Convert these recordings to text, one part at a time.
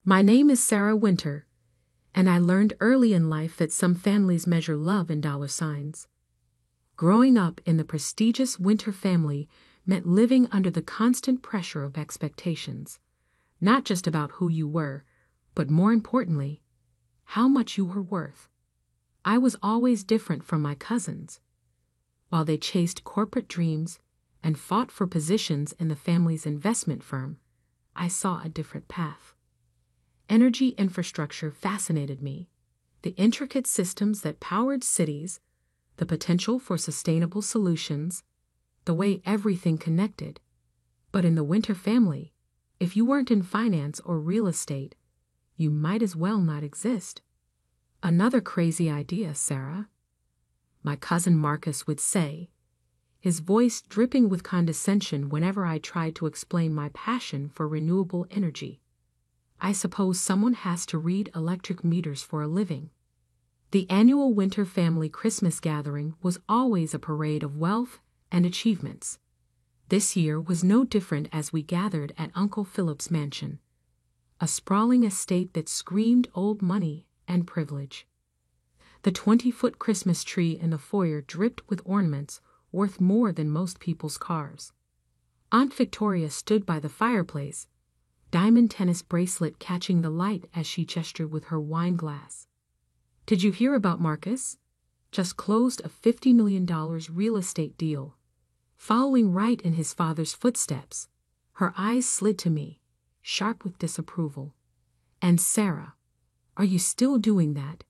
My name is Sarah Winter, and I learned early in life that some families measure love in dollar signs. Growing up in the prestigious Winter family meant living under the constant pressure of expectations, not just about who you were, but more importantly, how much you were worth. I was always different from my cousins. While they chased corporate dreams and fought for positions in the family's investment firm, I saw a different path. Energy infrastructure fascinated me, the intricate systems that powered cities, the potential for sustainable solutions, the way everything connected. But in the Winter family, if you weren't in finance or real estate, you might as well not exist. Another crazy idea, Sarah, my cousin Marcus would say, his voice dripping with condescension whenever I tried to explain my passion for renewable energy. I suppose someone has to read electric meters for a living. The annual Winter family Christmas gathering was always a parade of wealth and achievements. This year was no different as we gathered at Uncle Philip's mansion, a sprawling estate that screamed old money and privilege. The 20-foot Christmas tree in the foyer dripped with ornaments worth more than most people's cars. Aunt Victoria stood by the fireplace, diamond tennis bracelet catching the light as she gestured with her wine glass. Did you hear about Marcus? Just closed a $50 million real estate deal. Following right in his father's footsteps, her eyes slid to me, sharp with disapproval. And Sarah, are you still doing that?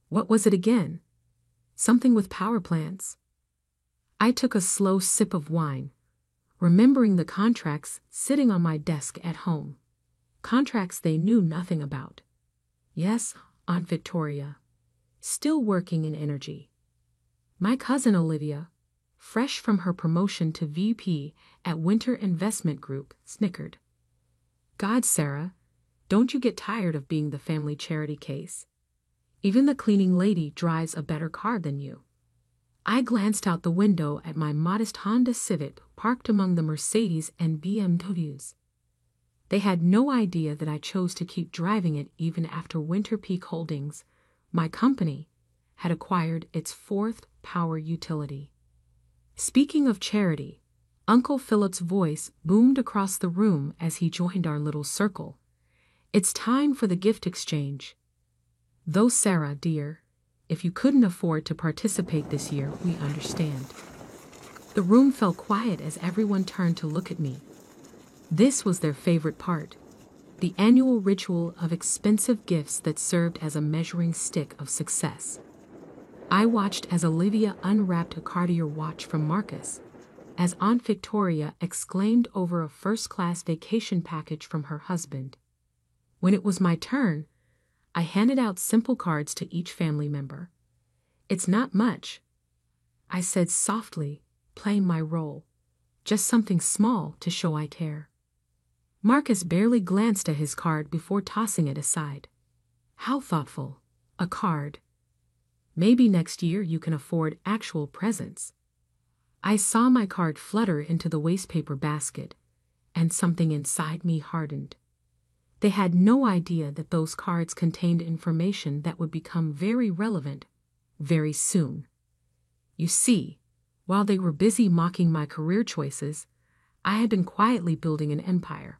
What was it again? Something with power plants? I took a slow sip of wine, remembering the contracts sitting on my desk at home. Contracts they knew nothing about. Yes, Aunt Victoria, still working in energy. My cousin Olivia, fresh from her promotion to VP at Winter Investment Group, snickered. God, Sarah, don't you get tired of being the family charity case? Even the cleaning lady drives a better car than you. I glanced out the window at my modest Honda Civic parked among the Mercedes and BMWs. They had no idea that I chose to keep driving it even after Winter Peak Holdings, my company, had acquired its fourth power utility. Speaking of charity, Uncle Philip's voice boomed across the room as he joined our little circle. It's time for the gift exchange. Though Sarah, dear, if you couldn't afford to participate this year, we understand. The room fell quiet as everyone turned to look at me. This was their favorite part, the annual ritual of expensive gifts that served as a measuring stick of success. I watched as Olivia unwrapped a Cartier watch from Marcus, as Aunt Victoria exclaimed over a first-class vacation package from her husband. When it was my turn, I handed out simple cards to each family member. It's not much, I said softly, playing my role. Just something small to show I care. Marcus barely glanced at his card before tossing it aside. How thoughtful. A card. Maybe next year you can afford actual presents. I saw my card flutter into the wastepaper basket, and something inside me hardened. They had no idea that those cards contained information that would become very relevant very soon. You see, while they were busy mocking my career choices, I had been quietly building an empire.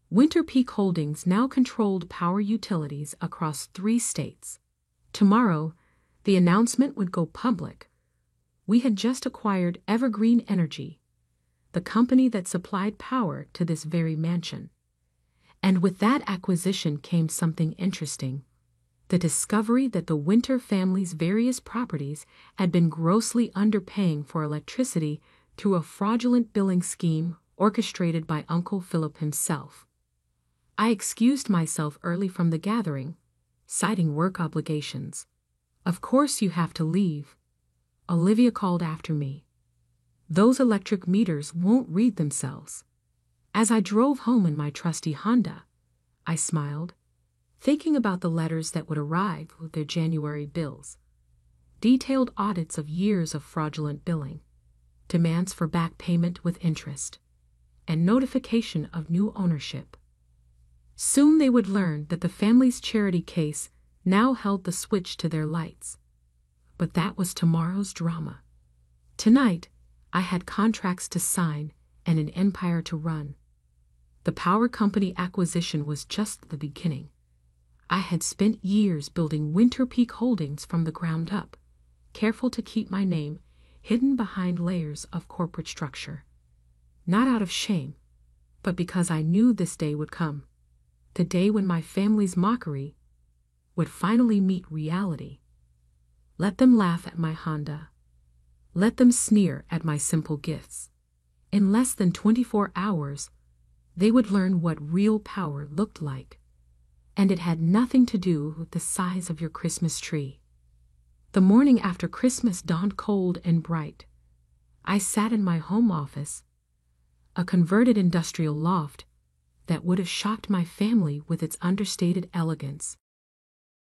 Winter Peak Holdings now controlled power utilities across 3 states. Tomorrow, the announcement would go public. We had just acquired Evergreen Energy, the company that supplied power to this very mansion. And with that acquisition came something interesting. The discovery that the Winter family's various properties had been grossly underpaying for electricity through a fraudulent billing scheme orchestrated by Uncle Philip himself. I excused myself early from the gathering, citing work obligations. Of course you have to leave, Olivia called after me. Those electric meters won't read themselves. As I drove home in my trusty Honda, I smiled, thinking about the letters that would arrive with their January bills. Detailed audits of years of fraudulent billing, demands for back payment with interest, and notification of new ownership. Soon they would learn that the family's charity case now held the switch to their lights. But that was tomorrow's drama. Tonight, I had contracts to sign and an empire to run. The power company acquisition was just the beginning. I had spent years building Winter Peak Holdings from the ground up, careful to keep my name hidden behind layers of corporate structure. Not out of shame, but because I knew this day would come. The day when my family's mockery would finally meet reality. Let them laugh at my Honda. Let them sneer at my simple gifts. In less than 24 hours, they would learn what real power looked like. And it had nothing to do with the size of your Christmas tree. The morning after Christmas dawned cold and bright. I sat in my home office, a converted industrial loft that would have shocked my family with its understated elegance.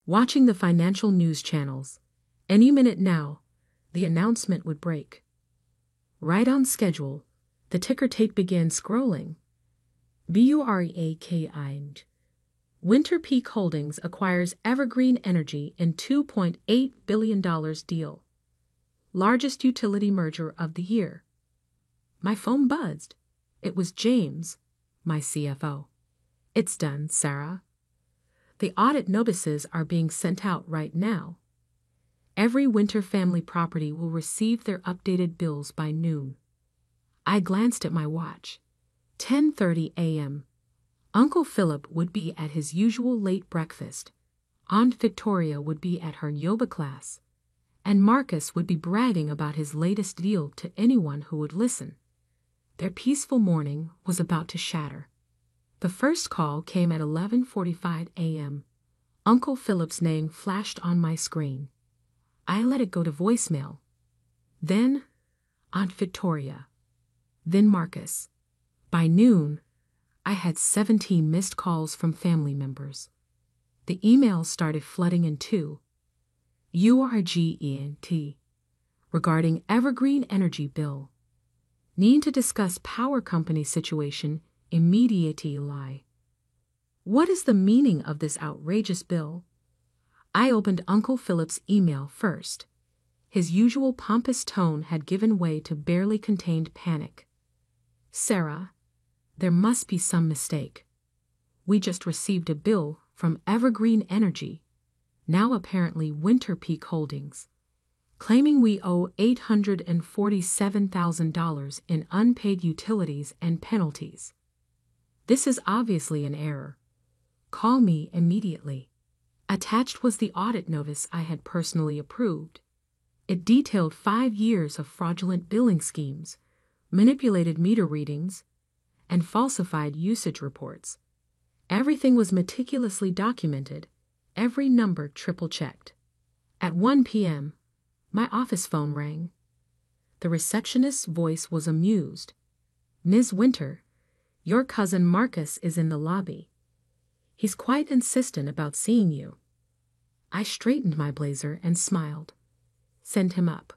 Watching the financial news channels, any minute now, the announcement would break. Right on schedule, the ticker tape began scrolling. BUREAKI. Winter Peak Holdings acquires Evergreen Energy in $2.8 billion deal. Largest utility merger of the year. My phone buzzed. It was James, my CFO. It's done, Sarah. The audit notices are being sent out right now. Every Winter family property will receive their updated bills by noon. I glanced at my watch. 10:30 a.m. Uncle Philip would be at his usual late breakfast. Aunt Victoria would be at her yoga class. And Marcus would be bragging about his latest deal to anyone who would listen. Their peaceful morning was about to shatter. The first call came at 11:45 a.m. Uncle Philip's name flashed on my screen. I let it go to voicemail. Then Aunt Victoria. Then Marcus. By noon, I had 17 missed calls from family members. The emails started flooding in too. URGENT. Regarding Evergreen Energy bill. Need to discuss power company situation immediately. What is the meaning of this outrageous bill? I opened Uncle Philip's email first. His usual pompous tone had given way to barely contained panic. Sarah, there must be some mistake. We just received a bill from Evergreen Energy, now apparently Winter Peak Holdings, claiming we owe $847,000 in unpaid utilities and penalties. This is obviously an error. Call me immediately. Attached was the audit notice I had personally approved. It detailed 5 years of fraudulent billing schemes, manipulated meter readings, and falsified usage reports. Everything was meticulously documented, every number triple-checked. At 1 p.m., my office phone rang. The receptionist's voice was amused. Ms. Winter, your cousin Marcus is in the lobby. He's quite insistent about seeing you. I straightened my blazer and smiled. Send him up.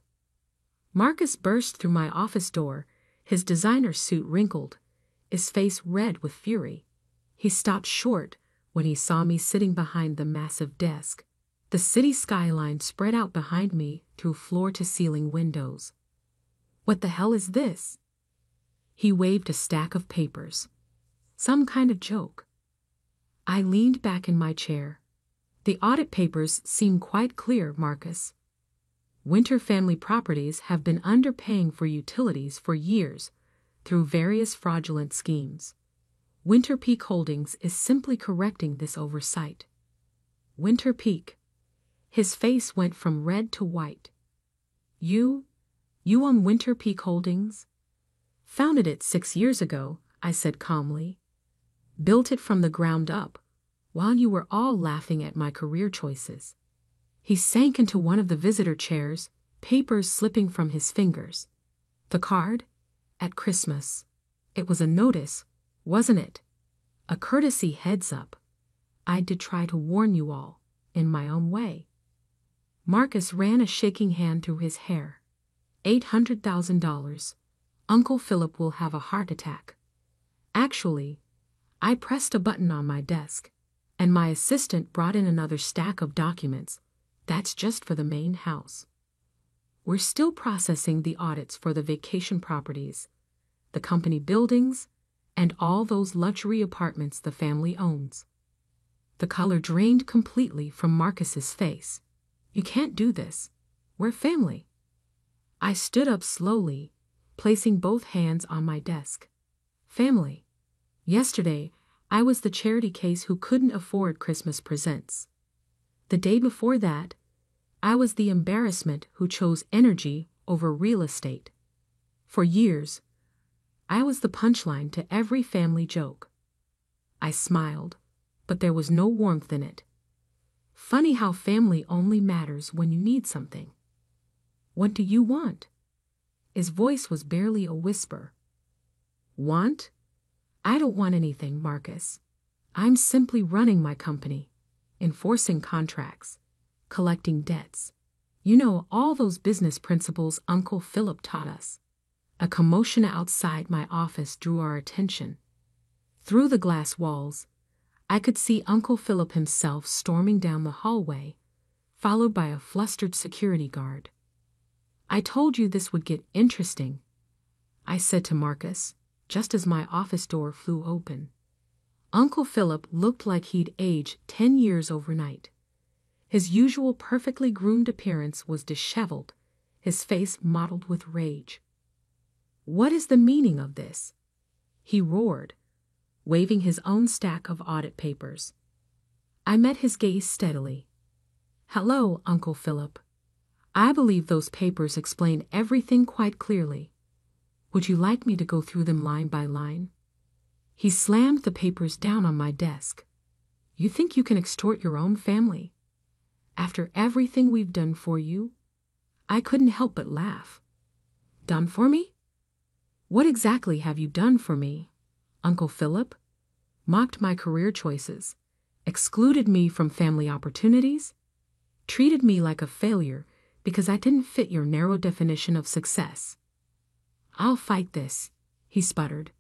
Marcus burst through my office door, his designer suit wrinkled, his face red with fury. He stopped short when he saw me sitting behind the massive desk. The city skyline spread out behind me through floor-to-ceiling windows. What the hell is this? He waved a stack of papers. Some kind of joke. I leaned back in my chair. The audit papers seem quite clear, Marcus. Winter family properties have been underpaying for utilities for years through various fraudulent schemes. Winter Peak Holdings is simply correcting this oversight. Winter Peak. His face went from red to white. You own Winter Peak Holdings? Founded it 6 years ago, I said calmly. Built it from the ground up, while you were all laughing at my career choices. He sank into one of the visitor chairs, papers slipping from his fingers. The card? At Christmas. It was a notice, wasn't it? A courtesy heads up. I did try to warn you all, in my own way. Marcus ran a shaking hand through his hair. $800,000. Uncle Philip will have a heart attack. Actually, I pressed a button on my desk, and my assistant brought in another stack of documents. That's just for the main house. We're still processing the audits for the vacation properties, the company buildings, and all those luxury apartments the family owns. The color drained completely from Marcus's face. You can't do this. We're family. I stood up slowly, placing both hands on my desk. Family. Yesterday, I was the charity case who couldn't afford Christmas presents. The day before that, I was the embarrassment who chose energy over real estate. For years, I was the punchline to every family joke. I smiled, but there was no warmth in it. Funny how family only matters when you need something. What do you want? His voice was barely a whisper. Want? I don't want anything, Marcus. I'm simply running my company, enforcing contracts, collecting debts. You know, all those business principles Uncle Philip taught us. A commotion outside my office drew our attention. Through the glass walls, I could see Uncle Philip himself storming down the hallway, followed by a flustered security guard. I told you this would get interesting, I said to Marcus, just as my office door flew open. Uncle Philip looked like he'd aged 10 years overnight. His usual perfectly groomed appearance was disheveled, his face mottled with rage. What is the meaning of this? He roared, waving his own stack of audit papers. I met his gaze steadily. Hello, Uncle Philip. I believe those papers explain everything quite clearly. Would you like me to go through them line by line? He slammed the papers down on my desk. You think you can extort your own family? After everything we've done for you? I couldn't help but laugh. Done for me? What exactly have you done for me, Uncle Philip? Mocked my career choices, excluded me from family opportunities, treated me like a failure because I didn't fit your narrow definition of success. I'll fight this, he sputtered.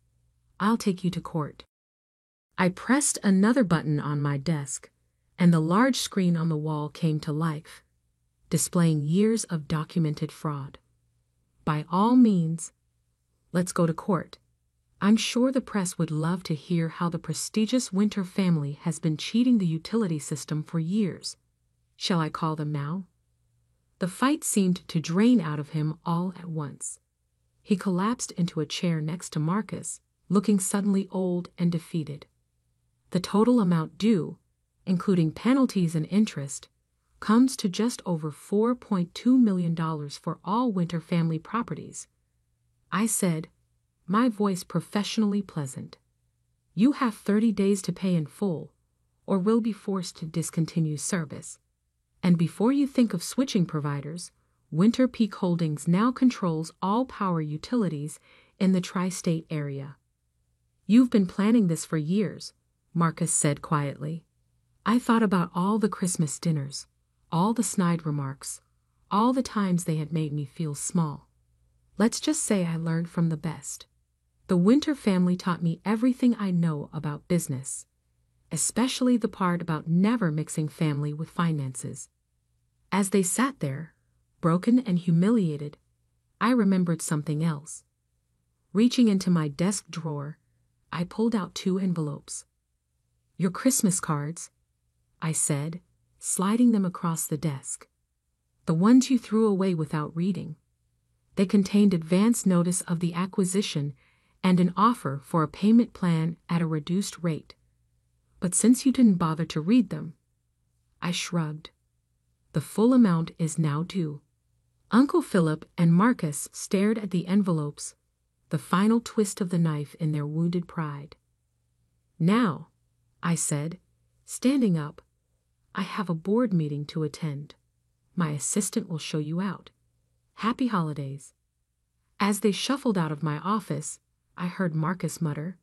I'll take you to court. I pressed another button on my desk, and the large screen on the wall came to life, displaying years of documented fraud. By all means, let's go to court. I'm sure the press would love to hear how the prestigious Winter family has been cheating the utility system for years. Shall I call them now? The fight seemed to drain out of him all at once. He collapsed into a chair next to Marcus, looking suddenly old and defeated. The total amount due, including penalties and interest, comes to just over $4.2 million for all Winter family properties. I said, my voice professionally pleasant. You have 30 days to pay in full, or will be forced to discontinue service. And before you think of switching providers, Winter Peak Holdings now controls all power utilities in the tri-state area. You've been planning this for years, Marcus said quietly. I thought about all the Christmas dinners, all the snide remarks, all the times they had made me feel small. Let's just say I learned from the best. The Winter family taught me everything I know about business, especially the part about never mixing family with finances. As they sat there, broken and humiliated, I remembered something else. Reaching into my desk drawer, I pulled out 2 envelopes. Your Christmas cards, I said, sliding them across the desk. The ones you threw away without reading. They contained advance notice of the acquisition and an offer for a payment plan at a reduced rate. But since you didn't bother to read them, I shrugged. The full amount is now due. Uncle Philip and Marcus stared at the envelopes, the final twist of the knife in their wounded pride. Now, I said, standing up, I have a board meeting to attend. My assistant will show you out. Happy holidays. As they shuffled out of my office, I heard Marcus mutter,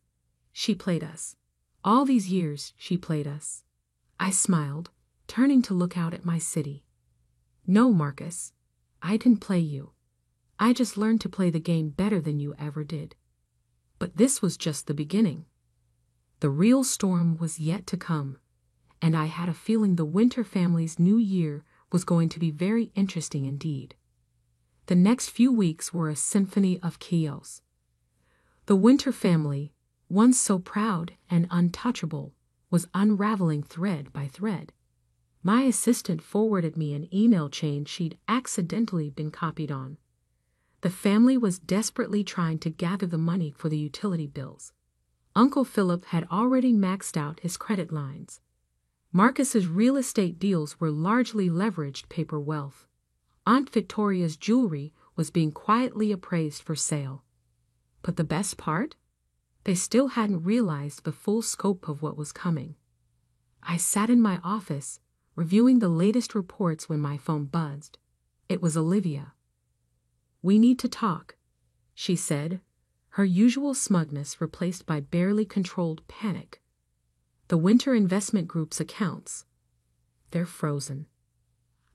She played us. All these years she played us. I smiled, turning to look out at my city. No, Marcus, I didn't play you. I just learned to play the game better than you ever did. But this was just the beginning. The real storm was yet to come, and I had a feeling the Winter family's new year was going to be very interesting indeed. The next few weeks were a symphony of chaos. The Winter family, once so proud and untouchable, was unraveling thread by thread. My assistant forwarded me an email chain she'd accidentally been copied on. The family was desperately trying to gather the money for the utility bills. Uncle Philip had already maxed out his credit lines. Marcus's real estate deals were largely leveraged paper wealth. Aunt Victoria's jewelry was being quietly appraised for sale. But the best part? They still hadn't realized the full scope of what was coming. I sat in my office, reviewing the latest reports when my phone buzzed. It was Olivia. "We need to talk," she said, her usual smugness replaced by barely controlled panic. "The Winter Investment Group's accounts. They're frozen."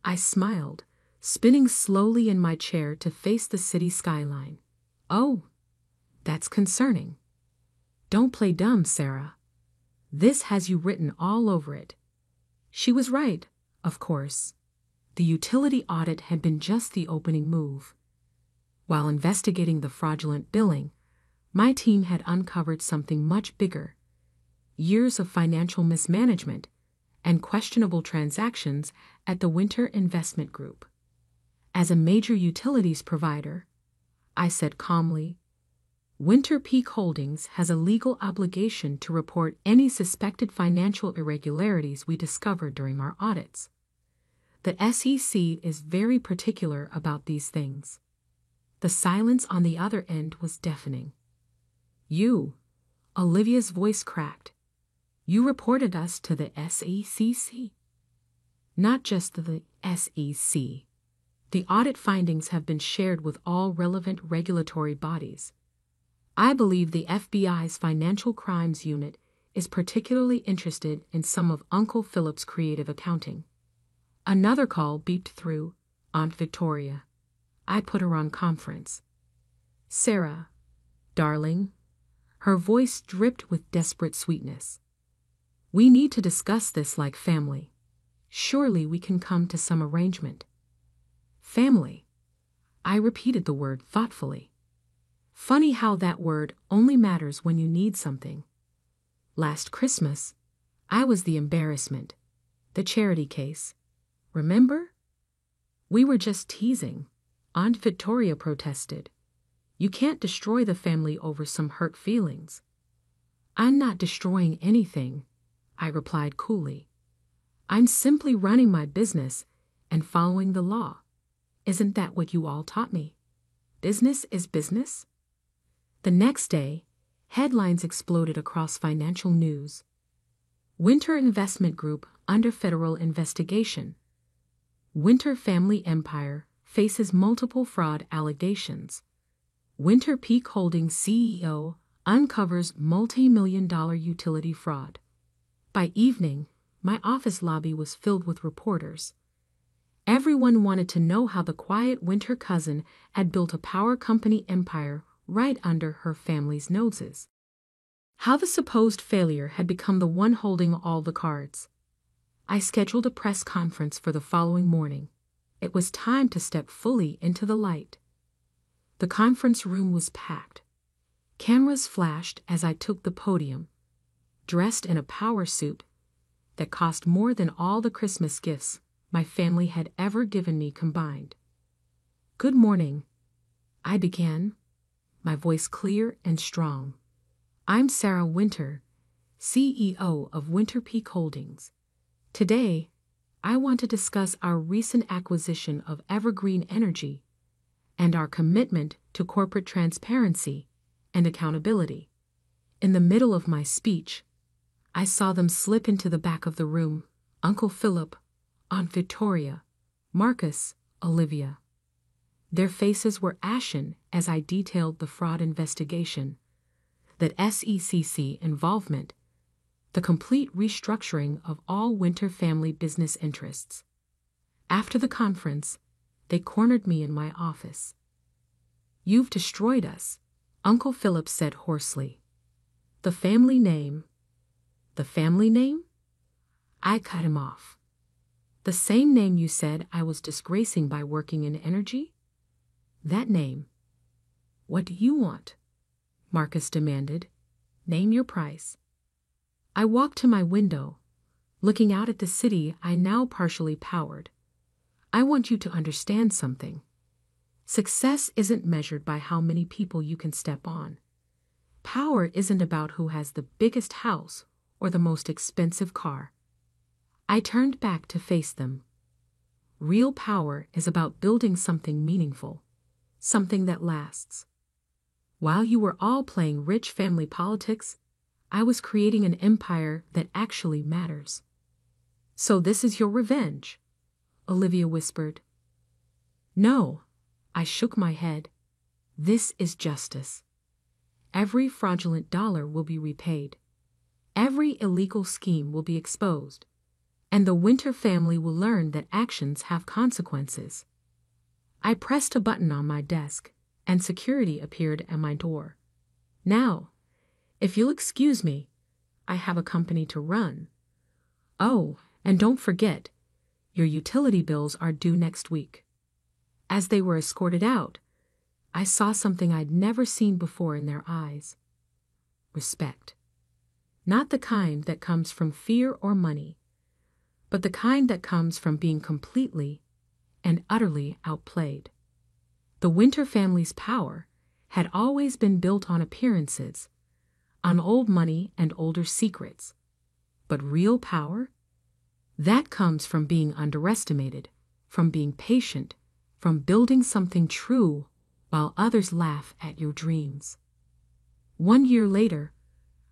I smiled, spinning slowly in my chair to face the city skyline. "Oh, that's concerning. Don't play dumb, Sarah. This has you written all over it." She was right, of course. The utility audit had been just the opening move. While investigating the fraudulent billing, my team had uncovered something much bigger: years of financial mismanagement and questionable transactions at the Winter Investment Group. As a major utilities provider, I said calmly, Winter Peak Holdings has a legal obligation to report any suspected financial irregularities we discover during our audits. The SEC is very particular about these things. The silence on the other end was deafening. "You," Olivia's voice cracked, "you reported us to the SEC." "Not just the SEC. The audit findings have been shared with all relevant regulatory bodies. I believe the FBI's Financial Crimes Unit is particularly interested in some of Uncle Philip's creative accounting." Another call beeped through. Aunt Victoria. I put her on conference. "Sarah, darling." Her voice dripped with desperate sweetness. "We need to discuss this like family. Surely we can come to some arrangement." Family. I repeated the word thoughtfully. Funny how that word only matters when you need something. Last Christmas, I was the embarrassment, the charity case. Remember? "We were just teasing," Aunt Victoria protested. "You can't destroy the family over some hurt feelings." "I'm not destroying anything," I replied coolly. "I'm simply running my business and following the law. Isn't that what you all taught me? Business is business?" The next day, headlines exploded across financial news. Winter Investment Group under federal investigation. Winter family empire faces multiple fraud allegations. Winter Peak Holdings CEO uncovers multi-million-dollar utility fraud. By evening, my office lobby was filled with reporters. Everyone wanted to know how the quiet Winter cousin had built a power company empire right under her family's noses. How the supposed failure had become the one holding all the cards. I scheduled a press conference for the following morning. It was time to step fully into the light. The conference room was packed. Cameras flashed as I took the podium, dressed in a power suit that cost more than all the Christmas gifts my family had ever given me combined. "Good morning," I began, my voice clear and strong. "I'm Sarah Winter, CEO of Winter Peak Holdings. Today, I want to discuss our recent acquisition of Evergreen Energy and our commitment to corporate transparency and accountability." In the middle of my speech, I saw them slip into the back of the room: Uncle Philip, Aunt Victoria, Marcus, Olivia. Their faces were ashen as I detailed the fraud investigation, the SEC involvement, the complete restructuring of all Winter family business interests. After the conference, they cornered me in my office. "You've destroyed us," Uncle Philip said hoarsely. "The family name, The family name? I cut him off. The same name you said I was disgracing by working in energy? That name. What do you want? Marcus demanded. Name your price. I walked to my window, looking out at the city I now partially powered. I want you to understand something. Success isn't measured by how many people you can step on. Power isn't about who has the biggest house or the most expensive car. I turned back to face them. Real power is about building something meaningful, something that lasts. While you were all playing rich family politics, I was creating an empire that actually matters. So this is your revenge, Olivia whispered. No, I shook my head. This is justice. Every fraudulent dollar will be repaid. Every illegal scheme will be exposed. And the Winter family will learn that actions have consequences. I pressed a button on my desk, and security appeared at my door. Now, if you'll excuse me, I have a company to run. Oh, and don't forget, your utility bills are due next week. As they were escorted out, I saw something I'd never seen before in their eyes. Respect. Not the kind that comes from fear or money, but the kind that comes from being completely and utterly outplayed. The Winter family's power had always been built on appearances, on old money and older secrets. But real power? That comes from being underestimated, from being patient, from building something true while others laugh at your dreams. 1 year later,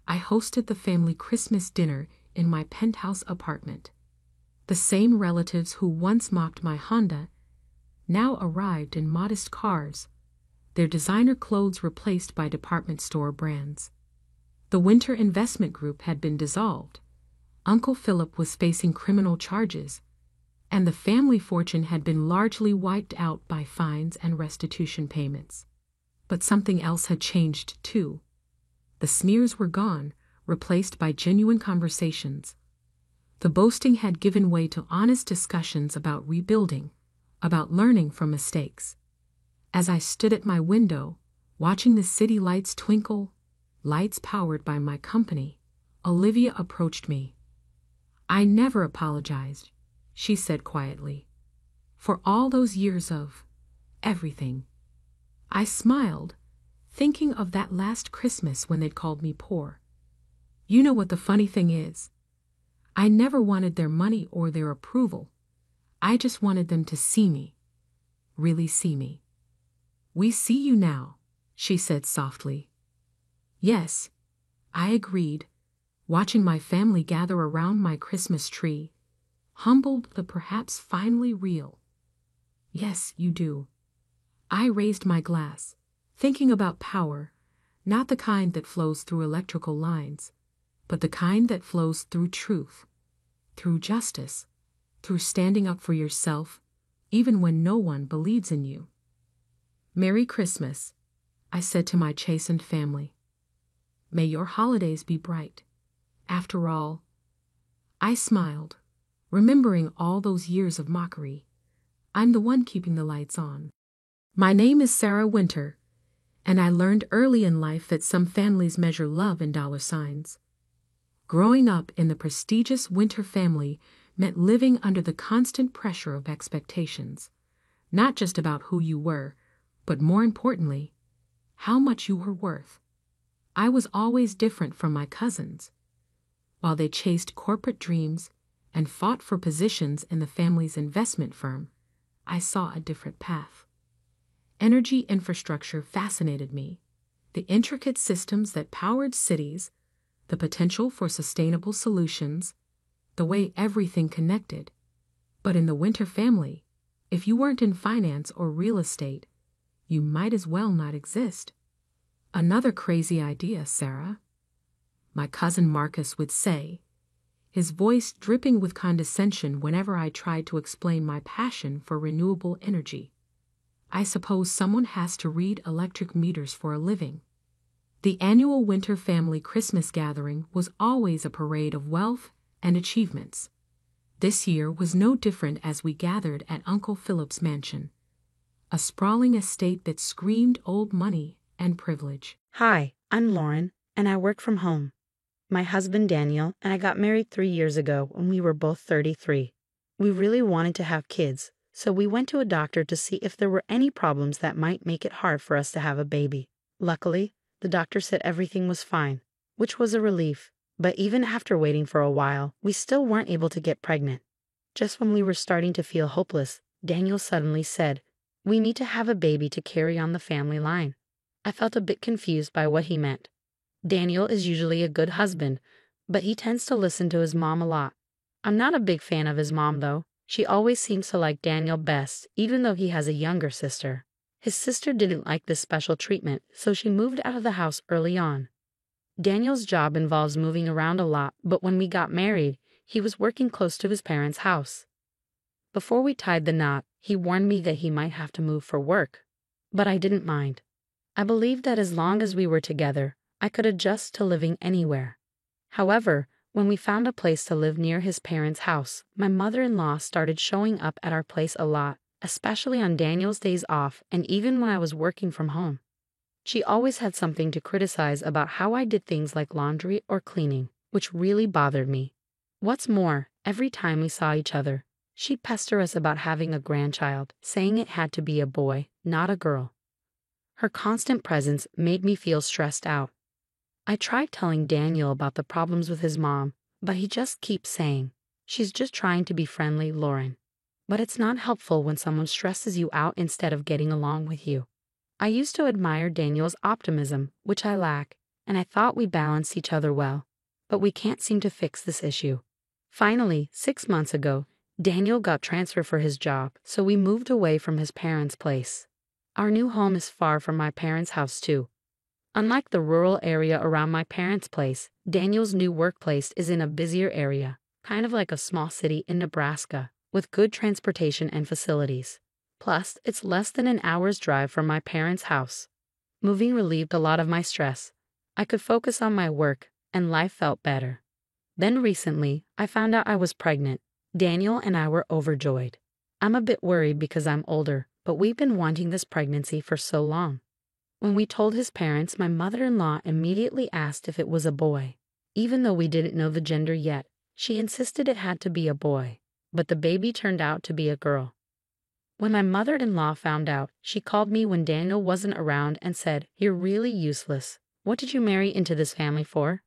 I hosted the family Christmas dinner in my penthouse apartment. The same relatives who once mocked my Honda now arrived in modest cars, their designer clothes replaced by department store brands. The Winter Investment Group had been dissolved. Uncle Philip was facing criminal charges, and the family fortune had been largely wiped out by fines and restitution payments. But something else had changed, too. The smears were gone, replaced by genuine conversations. The boasting had given way to honest discussions about rebuilding, about learning from mistakes. As I stood at my window, watching the city lights twinkle, lights powered by my company, Olivia approached me. I never apologized, she said quietly, for all those years of everything. I smiled, thinking of that last Christmas when they'd called me poor. You know what the funny thing is? I never wanted their money or their approval. I just wanted them to see me, really see me. We see you now, she said softly. Yes, I agreed, watching my family gather around my Christmas tree, humbled but perhaps finally real. Yes, you do. I raised my glass, thinking about power, not the kind that flows through electrical lines, but the kind that flows through truth, through justice, through standing up for yourself, even when no one believes in you. Merry Christmas, I said to my chastened family. May your holidays be bright. After all, I smiled, remembering all those years of mockery. I'm the one keeping the lights on. My name is Sarah Winter, and I learned early in life that some families measure love in dollar signs. Growing up in the prestigious Winter family meant living under the constant pressure of expectations, not just about who you were, but more importantly, how much you were worth. I was always different from my cousins. While they chased corporate dreams and fought for positions in the family's investment firm, I saw a different path. Energy infrastructure fascinated me, the intricate systems that powered cities, the potential for sustainable solutions, the way everything connected. But in the Winter family, if you weren't in finance or real estate, you might as well not exist. Another crazy idea, Sarah, my cousin Marcus would say, his voice dripping with condescension whenever I tried to explain my passion for renewable energy. I suppose someone has to read electric meters for a living. The annual Winter family Christmas gathering was always a parade of wealth and achievements. This year was no different as we gathered at Uncle Philip's mansion, a sprawling estate that screamed old money and privilege. Hi, I'm Lauren, and I work from home. My husband Daniel and I got married 3 years ago when we were both 33. We really wanted to have kids, so we went to a doctor to see if there were any problems that might make it hard for us to have a baby. Luckily, the doctor said everything was fine, which was a relief. But even after waiting for a while, we still weren't able to get pregnant. Just when we were starting to feel hopeless, Daniel suddenly said, "We need to have a baby to carry on the family line." I felt a bit confused by what he meant. Daniel is usually a good husband, but he tends to listen to his mom a lot. I'm not a big fan of his mom, though. She always seems to like Daniel best, even though he has a younger sister. His sister didn't like this special treatment, so she moved out of the house early on. Daniel's job involves moving around a lot, but when we got married, he was working close to his parents' house. Before we tied the knot, he warned me that he might have to move for work. But I didn't mind. I believed that as long as we were together, I could adjust to living anywhere. However, when we found a place to live near his parents' house, my mother-in-law started showing up at our place a lot, especially on Daniel's days off and even when I was working from home. She always had something to criticize about how I did things like laundry or cleaning, which really bothered me. What's more, every time we saw each other, she'd pester us about having a grandchild, saying it had to be a boy, not a girl. Her constant presence made me feel stressed out. I tried telling Daniel about the problems with his mom, but he just keeps saying, "She's just trying to be friendly, Lauren." But it's not helpful when someone stresses you out instead of getting along with you. I used to admire Daniel's optimism, which I lack, and I thought we balanced each other well. But we can't seem to fix this issue. Finally, 6 months ago, Daniel got transferred for his job, so we moved away from his parents' place. Our new home is far from my parents' house, too. Unlike the rural area around my parents' place, Daniel's new workplace is in a busier area, kind of like a small city in Nebraska, with good transportation and facilities. Plus, it's less than an hour's drive from my parents' house. Moving relieved a lot of my stress. I could focus on my work, and life felt better. Then recently, I found out I was pregnant. Daniel and I were overjoyed. I'm a bit worried because I'm older, but we've been wanting this pregnancy for so long. When we told his parents, my mother-in-law immediately asked if it was a boy. Even though we didn't know the gender yet, she insisted it had to be a boy, but the baby turned out to be a girl. When my mother-in-law found out, she called me when Daniel wasn't around and said, "You're really useless. What did you marry into this family for?"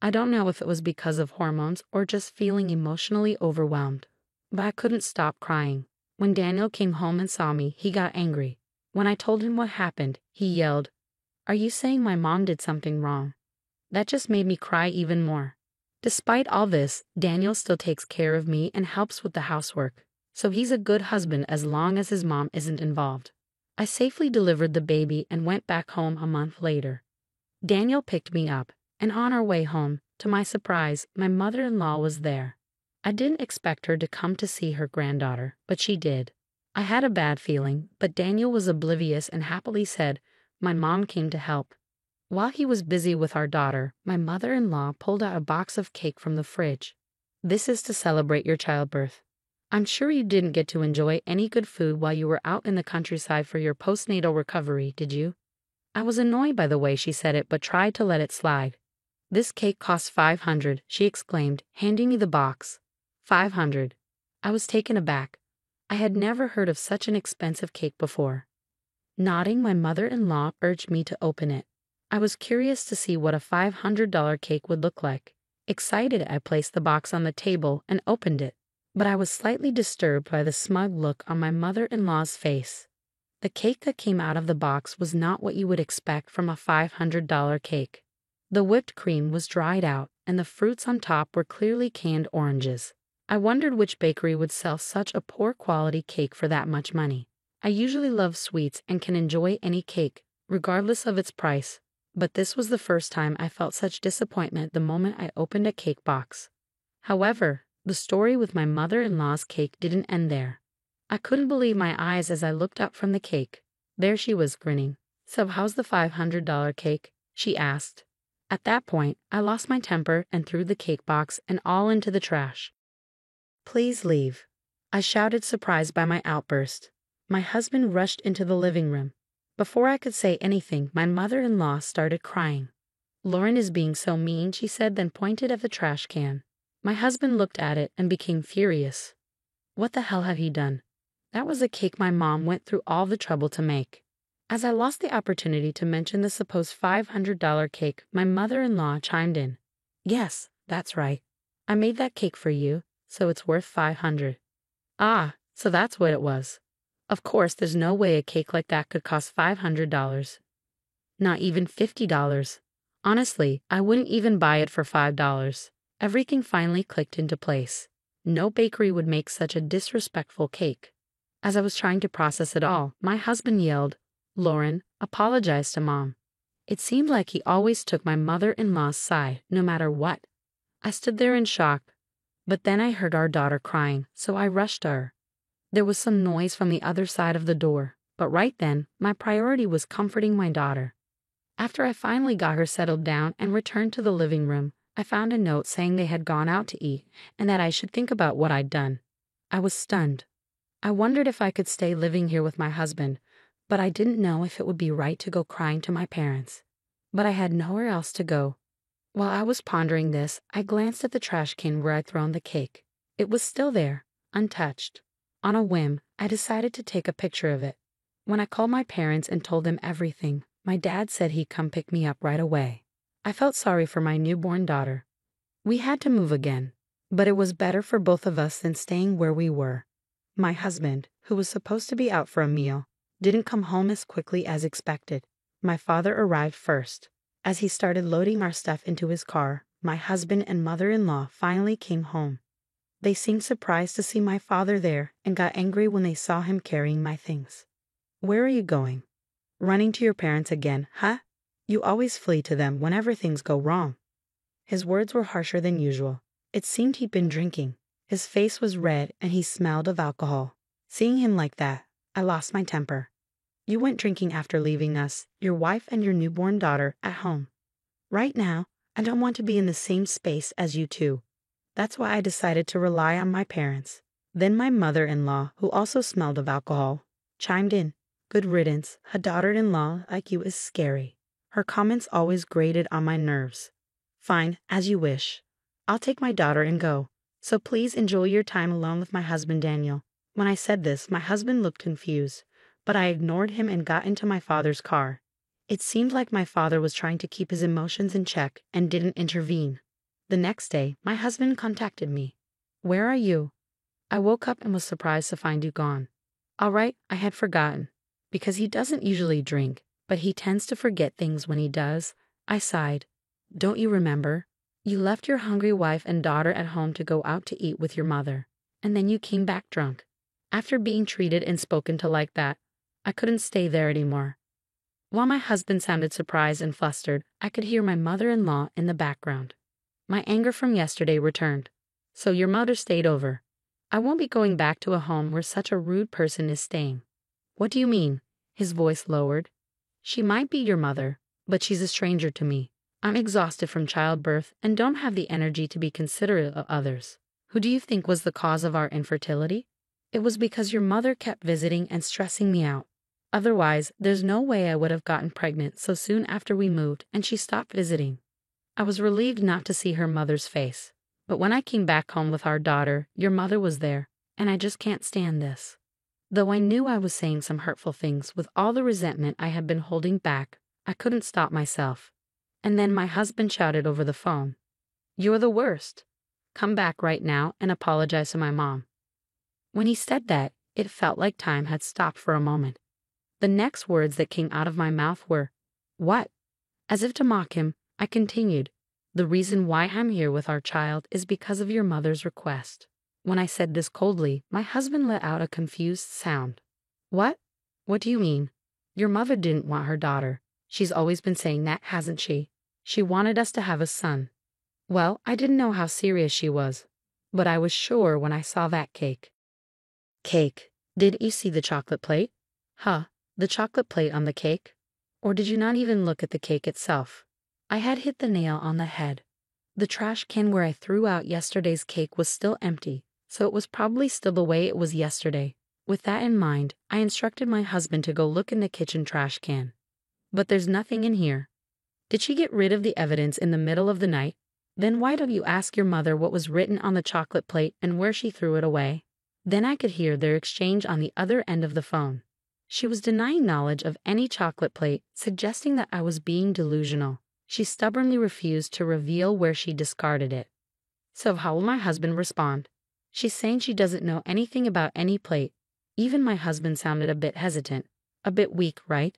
I don't know if it was because of hormones or just feeling emotionally overwhelmed, but I couldn't stop crying. When Daniel came home and saw me, he got angry. When I told him what happened, he yelled, "Are you saying my mom did something wrong?" That just made me cry even more. Despite all this, Daniel still takes care of me and helps with the housework. So he's a good husband as long as his mom isn't involved. I safely delivered the baby and went back home a month later. Daniel picked me up, and on our way home, to my surprise, my mother-in-law was there. I didn't expect her to come to see her granddaughter, but she did. I had a bad feeling, but Daniel was oblivious and happily said, "My mom came to help." While he was busy with our daughter, my mother-in-law pulled out a box of cake from the fridge. "This is to celebrate your childbirth. I'm sure you didn't get to enjoy any good food while you were out in the countryside for your postnatal recovery, did you?" I was annoyed by the way she said it, but tried to let it slide. "This cake costs $500, she exclaimed, handing me the box. $500. I was taken aback. I had never heard of such an expensive cake before. Nodding, my mother-in-law urged me to open it. I was curious to see what a $500 cake would look like. Excited, I placed the box on the table and opened it. But I was slightly disturbed by the smug look on my mother-in-law's face. The cake that came out of the box was not what you would expect from a $500 cake. The whipped cream was dried out, and the fruits on top were clearly canned oranges. I wondered which bakery would sell such a poor quality cake for that much money. I usually love sweets and can enjoy any cake, regardless of its price, but this was the first time I felt such disappointment the moment I opened a cake box. However, the story with my mother-in-law's cake didn't end there. I couldn't believe my eyes as I looked up from the cake. There she was, grinning. "So how's the $500 cake?" she asked. At that point, I lost my temper and threw the cake box and all into the trash. Please leave, I shouted, surprised by my outburst. My husband rushed into the living room. Before I could say anything, my mother-in-law started crying. Lauren is being so mean, she said, then pointed at the trash can. My husband looked at it and became furious. What the hell had he done? That was a cake my mom went through all the trouble to make. As I lost the opportunity to mention the supposed $500 cake, my mother-in-law chimed in. Yes, that's right. I made that cake for you, so it's worth $500. Ah, so that's what it was. Of course, there's no way a cake like that could cost $500. Not even $50. Honestly, I wouldn't even buy it for $5. Everything finally clicked into place. No bakery would make such a disrespectful cake. As I was trying to process it all, my husband yelled, Lauren, apologize to Mom. It seemed like he always took my mother-in-law's side, no matter what. I stood there in shock, but then I heard our daughter crying, so I rushed to her. There was some noise from the other side of the door, but right then, my priority was comforting my daughter. After I finally got her settled down and returned to the living room, I found a note saying they had gone out to eat and that I should think about what I'd done. I was stunned. I wondered if I could stay living here with my husband, but I didn't know if it would be right to go crying to my parents. But I had nowhere else to go. While I was pondering this, I glanced at the trash can where I'd thrown the cake. It was still there, untouched. On a whim, I decided to take a picture of it. When I called my parents and told them everything, my dad said he'd come pick me up right away. I felt sorry for my newborn daughter. We had to move again, but it was better for both of us than staying where we were. My husband, who was supposed to be out for a meal, didn't come home as quickly as expected. My father arrived first. As he started loading our stuff into his car, my husband and mother-in-law finally came home. They seemed surprised to see my father there and got angry when they saw him carrying my things. Where are you going? Running to your parents again, huh? You always flee to them whenever things go wrong. His words were harsher than usual. It seemed he'd been drinking. His face was red and he smelled of alcohol. Seeing him like that, I lost my temper. You went drinking after leaving us, your wife and your newborn daughter, at home. Right now, I don't want to be in the same space as you two. That's why I decided to rely on my parents. Then my mother-in-law, who also smelled of alcohol, chimed in. Good riddance, a daughter-in-law like you is scary. Her comments always grated on my nerves. Fine, as you wish. I'll take my daughter and go. So please enjoy your time alone with my husband Daniel. When I said this, my husband looked confused, but I ignored him and got into my father's car. It seemed like my father was trying to keep his emotions in check and didn't intervene. The next day, my husband contacted me. Where are you? I woke up and was surprised to find you gone. All right, I had forgotten. Because he doesn't usually drink, but he tends to forget things when he does. I sighed. Don't you remember? You left your hungry wife and daughter at home to go out to eat with your mother, and then you came back drunk. After being treated and spoken to like that, I couldn't stay there anymore. While my husband sounded surprised and flustered, I could hear my mother-in-law in the background. My anger from yesterday returned. So your mother stayed over. I won't be going back to a home where such a rude person is staying. What do you mean? His voice lowered. She might be your mother, but she's a stranger to me. I'm exhausted from childbirth and don't have the energy to be considerate of others. Who do you think was the cause of our infertility? It was because your mother kept visiting and stressing me out. Otherwise, there's no way I would have gotten pregnant so soon after we moved and she stopped visiting. I was relieved not to see her mother's face. But when I came back home with our daughter, your mother was there, and I just can't stand this. Though I knew I was saying some hurtful things with all the resentment I had been holding back, I couldn't stop myself. And then my husband shouted over the phone, "You're the worst. Come back right now and apologize to my mom." When he said that, it felt like time had stopped for a moment. The next words that came out of my mouth were, "What?" As if to mock him, I continued, "The reason why I'm here with our child is because of your mother's request." When I said this coldly, my husband let out a confused sound. "What? What do you mean? Your mother didn't want her daughter. She's always been saying that, hasn't she? She wanted us to have a son." Well, I didn't know how serious she was, but I was sure when I saw that cake. Cake. Did you see the chocolate plate? Huh, the chocolate plate on the cake? Or did you not even look at the cake itself? I had hit the nail on the head. The trash can where I threw out yesterday's cake was still empty, so it was probably still the way it was yesterday. With that in mind, I instructed my husband to go look in the kitchen trash can. But there's nothing in here. Did she get rid of the evidence in the middle of the night? Then why don't you ask your mother what was written on the chocolate plate and where she threw it away? Then I could hear their exchange on the other end of the phone. She was denying knowledge of any chocolate plate, suggesting that I was being delusional. She stubbornly refused to reveal where she discarded it. So how will my husband respond? She's saying she doesn't know anything about any plate. Even my husband sounded a bit hesitant. A bit weak, right?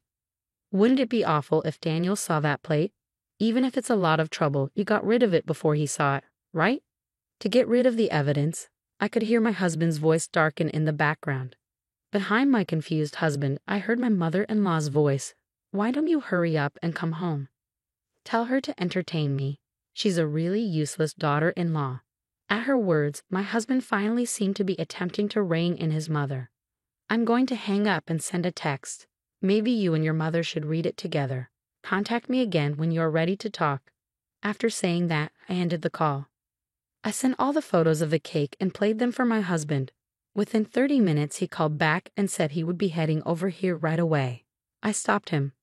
Wouldn't it be awful if Daniel saw that plate? Even if it's a lot of trouble, you got rid of it before he saw it, right? To get rid of the evidence, I could hear my husband's voice darken in the background. Behind my confused husband, I heard my mother-in-law's voice. Why don't you hurry up and come home? Tell her to entertain me. She's a really useless daughter-in-law. At her words, my husband finally seemed to be attempting to rein in his mother. I'm going to hang up and send a text. Maybe you and your mother should read it together. Contact me again when you are ready to talk. After saying that, I ended the call. I sent all the photos of the cake and played them for my husband. Within 30 minutes, he called back and said he would be heading over here right away. I stopped him.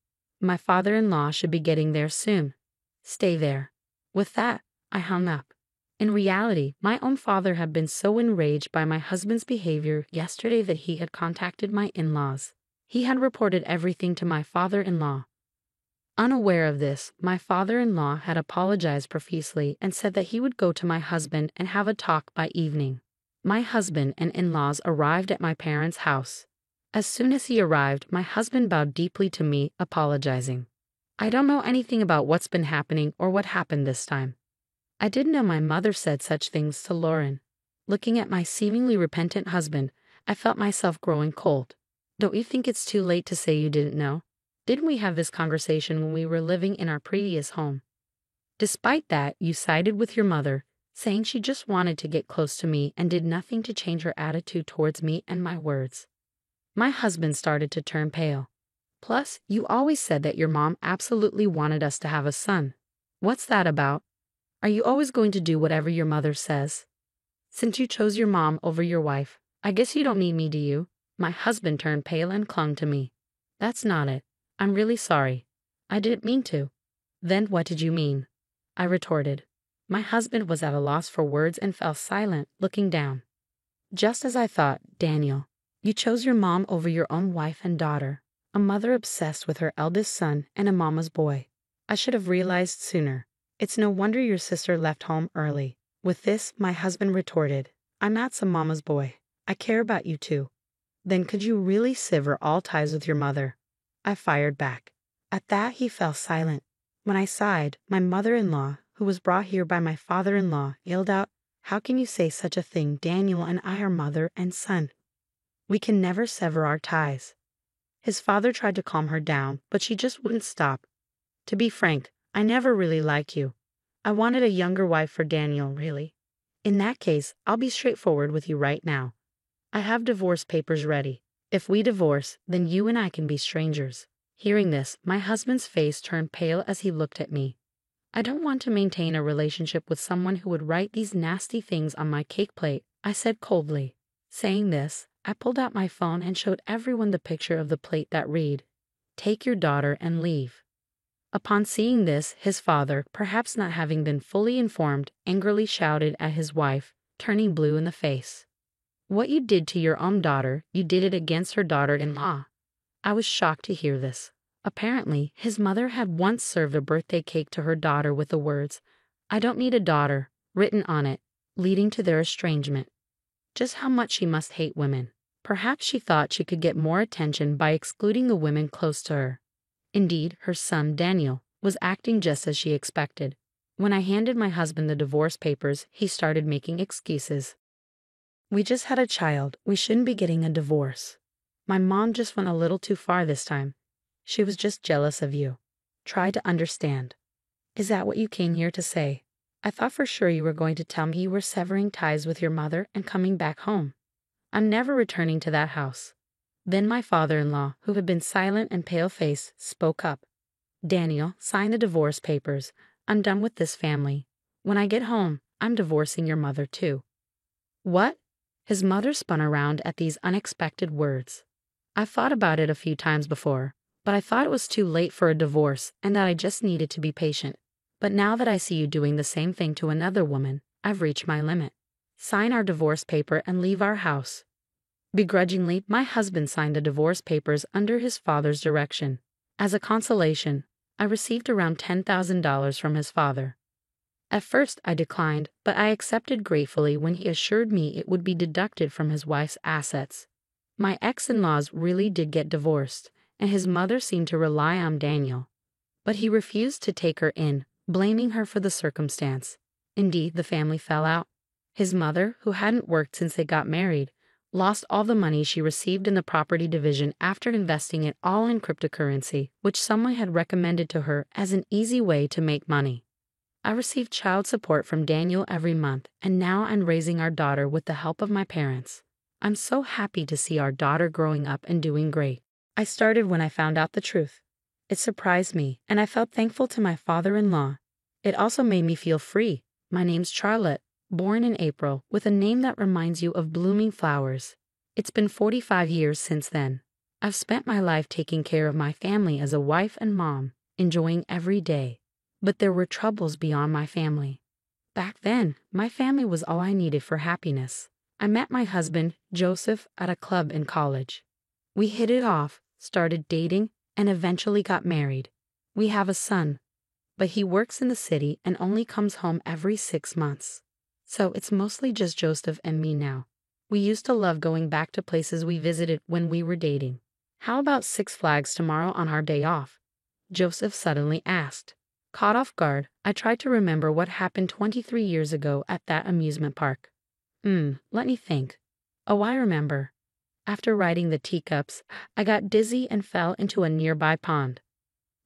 My father-in-law should be getting there soon. Stay there. With that, I hung up. In reality, my own father had been so enraged by my husband's behavior yesterday that he had contacted my in-laws. He had reported everything to my father-in-law. Unaware of this, my father-in-law had apologized profusely and said that he would go to my husband and have a talk by evening. My husband and in-laws arrived at my parents' house. As soon as he arrived, my husband bowed deeply to me, apologizing. I don't know anything about what's been happening or what happened this time. I didn't know my mother said such things to Lauren. Looking at my seemingly repentant husband, I felt myself growing cold. Don't you think it's too late to say you didn't know? Didn't we have this conversation when we were living in our previous home? Despite that, you sided with your mother, saying she just wanted to get close to me and did nothing to change her attitude towards me and my words. My husband started to turn pale. Plus, you always said that your mom absolutely wanted us to have a son. What's that about? Are you always going to do whatever your mother says? Since you chose your mom over your wife, I guess you don't need me, do you? My husband turned pale and clung to me. That's not it. I'm really sorry. I didn't mean to. Then what did you mean? I retorted. My husband was at a loss for words and fell silent, looking down. Just as I thought, Daniel. You chose your mom over your own wife and daughter, a mother obsessed with her eldest son and a mama's boy. I should have realized sooner. It's no wonder your sister left home early. With this, my husband retorted, I'm not some mama's boy. I care about you too. Then could you really sever all ties with your mother? I fired back. At that, he fell silent. When I sighed, my mother-in-law, who was brought here by my father-in-law, yelled out, How can you say such a thing? Daniel and I are mother and son. We can never sever our ties. His father tried to calm her down, but she just wouldn't stop. To be frank, I never really liked you. I wanted a younger wife for Daniel, really. In that case, I'll be straightforward with you right now. I have divorce papers ready. If we divorce, then you and I can be strangers. Hearing this, my husband's face turned pale as he looked at me. I don't want to maintain a relationship with someone who would write these nasty things on my cake plate, I said coldly. Saying this, I pulled out my phone and showed everyone the picture of the plate that read, Take your daughter and leave. Upon seeing this, his father, perhaps not having been fully informed, angrily shouted at his wife, turning blue in the face. What you did to your own daughter, you did it against her daughter-in-law. I was shocked to hear this. Apparently, his mother had once served a birthday cake to her daughter with the words, I don't need a daughter, written on it, leading to their estrangement. Just how much she must hate women. Perhaps she thought she could get more attention by excluding the women close to her. Indeed, her son, Daniel, was acting just as she expected. When I handed my husband the divorce papers, he started making excuses. We just had a child. We shouldn't be getting a divorce. My mom just went a little too far this time. She was just jealous of you. Try to understand. Is that what you came here to say? I thought for sure you were going to tell me you were severing ties with your mother and coming back home. I'm never returning to that house. Then my father-in-law, who had been silent and pale-faced, spoke up. Daniel, sign the divorce papers. I'm done with this family. When I get home, I'm divorcing your mother too. What? His mother spun around at these unexpected words. I've thought about it a few times before, but I thought it was too late for a divorce and that I just needed to be patient. But now that I see you doing the same thing to another woman, I've reached my limit. Sign our divorce paper and leave our house. Begrudgingly, my husband signed the divorce papers under his father's direction. As a consolation, I received around $10,000 from his father. At first I declined, but I accepted gratefully when he assured me it would be deducted from his wife's assets. My ex-in-laws really did get divorced, and his mother seemed to rely on Daniel. But he refused to take her in, blaming her for the circumstance. Indeed, the family fell out. His mother, who hadn't worked since they got married, lost all the money she received in the property division after investing it all in cryptocurrency, which someone had recommended to her as an easy way to make money. I received child support from Daniel every month, and now I'm raising our daughter with the help of my parents. I'm so happy to see our daughter growing up and doing great. I started when I found out the truth. It surprised me, and I felt thankful to my father-in-law. It also made me feel free. My name's Charlotte, born in April, with a name that reminds you of blooming flowers. It's been 45 years since then. I've spent my life taking care of my family as a wife and mom, enjoying every day. But there were troubles beyond my family. Back then, my family was all I needed for happiness. I met my husband, Joseph, at a club in college. We hit it off, started dating, and eventually got married. We have a son, but he works in the city and only comes home every 6 months. So it's mostly just Joseph and me now. We used to love going back to places we visited when we were dating. How about Six Flags tomorrow on our day off? Joseph suddenly asked. Caught off guard, I tried to remember what happened 23 years ago at that amusement park. Let me think. Oh, I remember. After riding the teacups, I got dizzy and fell into a nearby pond.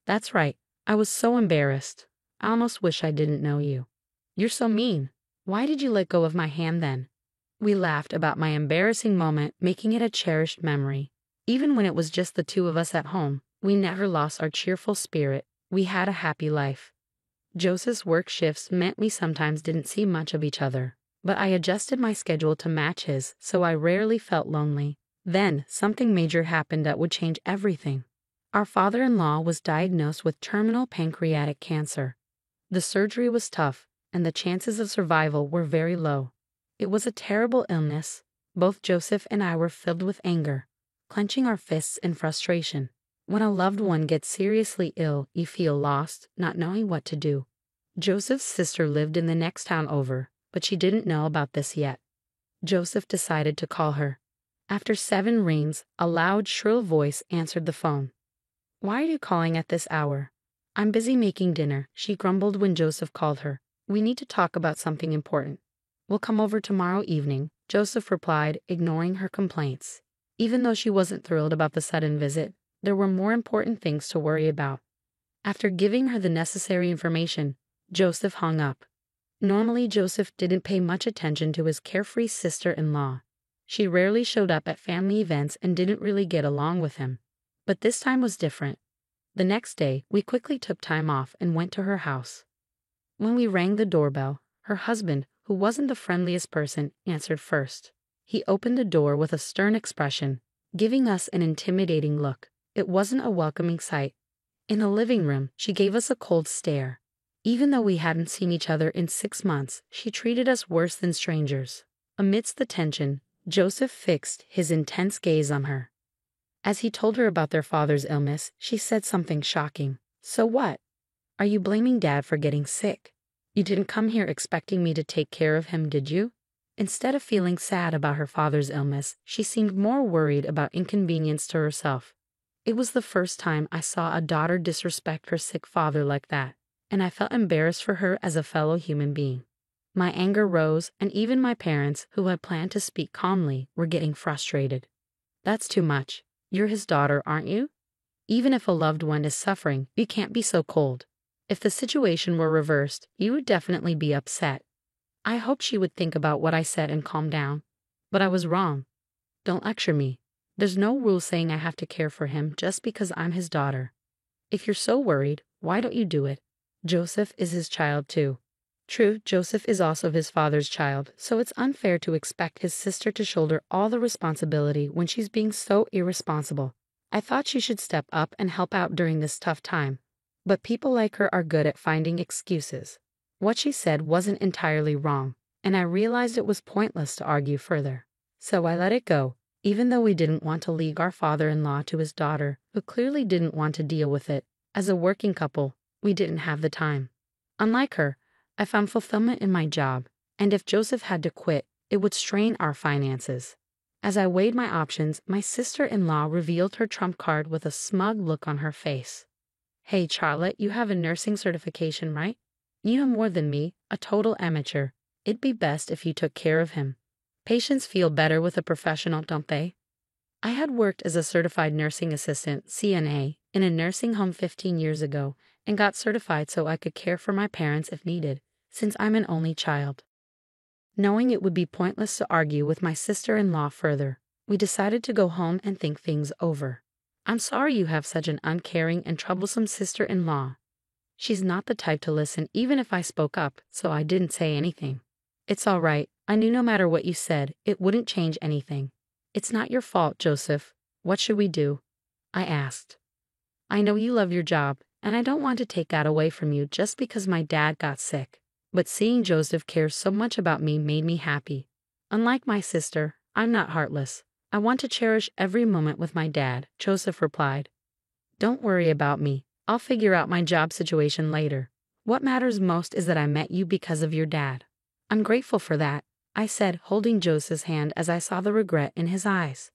That's right, I was so embarrassed. I almost wish I didn't know you. You're so mean. Why did you let go of my hand then? We laughed about my embarrassing moment, making it a cherished memory. Even when it was just the two of us at home, we never lost our cheerful spirit. We had a happy life. Joseph's work shifts meant we sometimes didn't see much of each other, but I adjusted my schedule to match his, so I rarely felt lonely. Then, something major happened that would change everything. Our father-in-law was diagnosed with terminal pancreatic cancer. The surgery was tough, and the chances of survival were very low. It was a terrible illness. Both Joseph and I were filled with anger, clenching our fists in frustration. When a loved one gets seriously ill, you feel lost, not knowing what to do. Joseph's sister lived in the next town over, but she didn't know about this yet. Joseph decided to call her. After 7 rings, a loud, shrill voice answered the phone. Why are you calling at this hour? I'm busy making dinner, she grumbled when Joseph called her. We need to talk about something important. We'll come over tomorrow evening, Joseph replied, ignoring her complaints. Even though she wasn't thrilled about the sudden visit, there were more important things to worry about. After giving her the necessary information, Joseph hung up. Normally, Joseph didn't pay much attention to his carefree sister-in-law. She rarely showed up at family events and didn't really get along with him. But this time was different. The next day, we quickly took time off and went to her house. When we rang the doorbell, her husband, who wasn't the friendliest person, answered first. He opened the door with a stern expression, giving us an intimidating look. It wasn't a welcoming sight. In the living room, she gave us a cold stare. Even though we hadn't seen each other in 6 months, she treated us worse than strangers. Amidst the tension, Joseph fixed his intense gaze on her. As he told her about their father's illness, she said something shocking. So what? Are you blaming Dad for getting sick? You didn't come here expecting me to take care of him, did you? Instead of feeling sad about her father's illness, she seemed more worried about inconvenience to herself. It was the first time I saw a daughter disrespect her sick father like that, and I felt embarrassed for her as a fellow human being. My anger rose, and even my parents, who had planned to speak calmly, were getting frustrated. That's too much. You're his daughter, aren't you? Even if a loved one is suffering, you can't be so cold. If the situation were reversed, you would definitely be upset. I hoped she would think about what I said and calm down. But I was wrong. Don't lecture me. There's no rule saying I have to care for him just because I'm his daughter. If you're so worried, Why don't you do it? Joseph is his child too. True, Joseph is also his father's child, so it's unfair to expect his sister to shoulder all the responsibility when she's being so irresponsible. I thought she should step up and help out during this tough time. But people like her are good at finding excuses. What she said wasn't entirely wrong, and I realized it was pointless to argue further. So I let it go, even though we didn't want to leave our father-in-law to his daughter, who clearly didn't want to deal with it. As a working couple, we didn't have the time. Unlike her, I found fulfillment in my job, and if Joseph had to quit, it would strain our finances. As I weighed my options, my sister-in-law revealed her trump card with a smug look on her face. Hey, Charlotte, you have a nursing certification, right? You know more than me, a total amateur. It'd be best if you took care of him. Patients feel better with a professional, don't they? I had worked as a certified nursing assistant, CNA, in a nursing home 15 years ago and got certified so I could care for my parents if needed, since I'm an only child. Knowing it would be pointless to argue with my sister-in-law further, we decided to go home and think things over. I'm sorry you have such an uncaring and troublesome sister-in-law. She's not the type to listen even if I spoke up, so I didn't say anything. It's all right. I knew no matter what you said, it wouldn't change anything. It's not your fault, Joseph. What should we do? I asked. I know you love your job, and I don't want to take that away from you just because my dad got sick. But seeing Joseph care so much about me made me happy. Unlike my sister, I'm not heartless. I want to cherish every moment with my dad, Joseph replied. Don't worry about me. I'll figure out my job situation later. What matters most is that I met you because of your dad. I'm grateful for that, I said, holding Joseph's hand as I saw the regret in his eyes.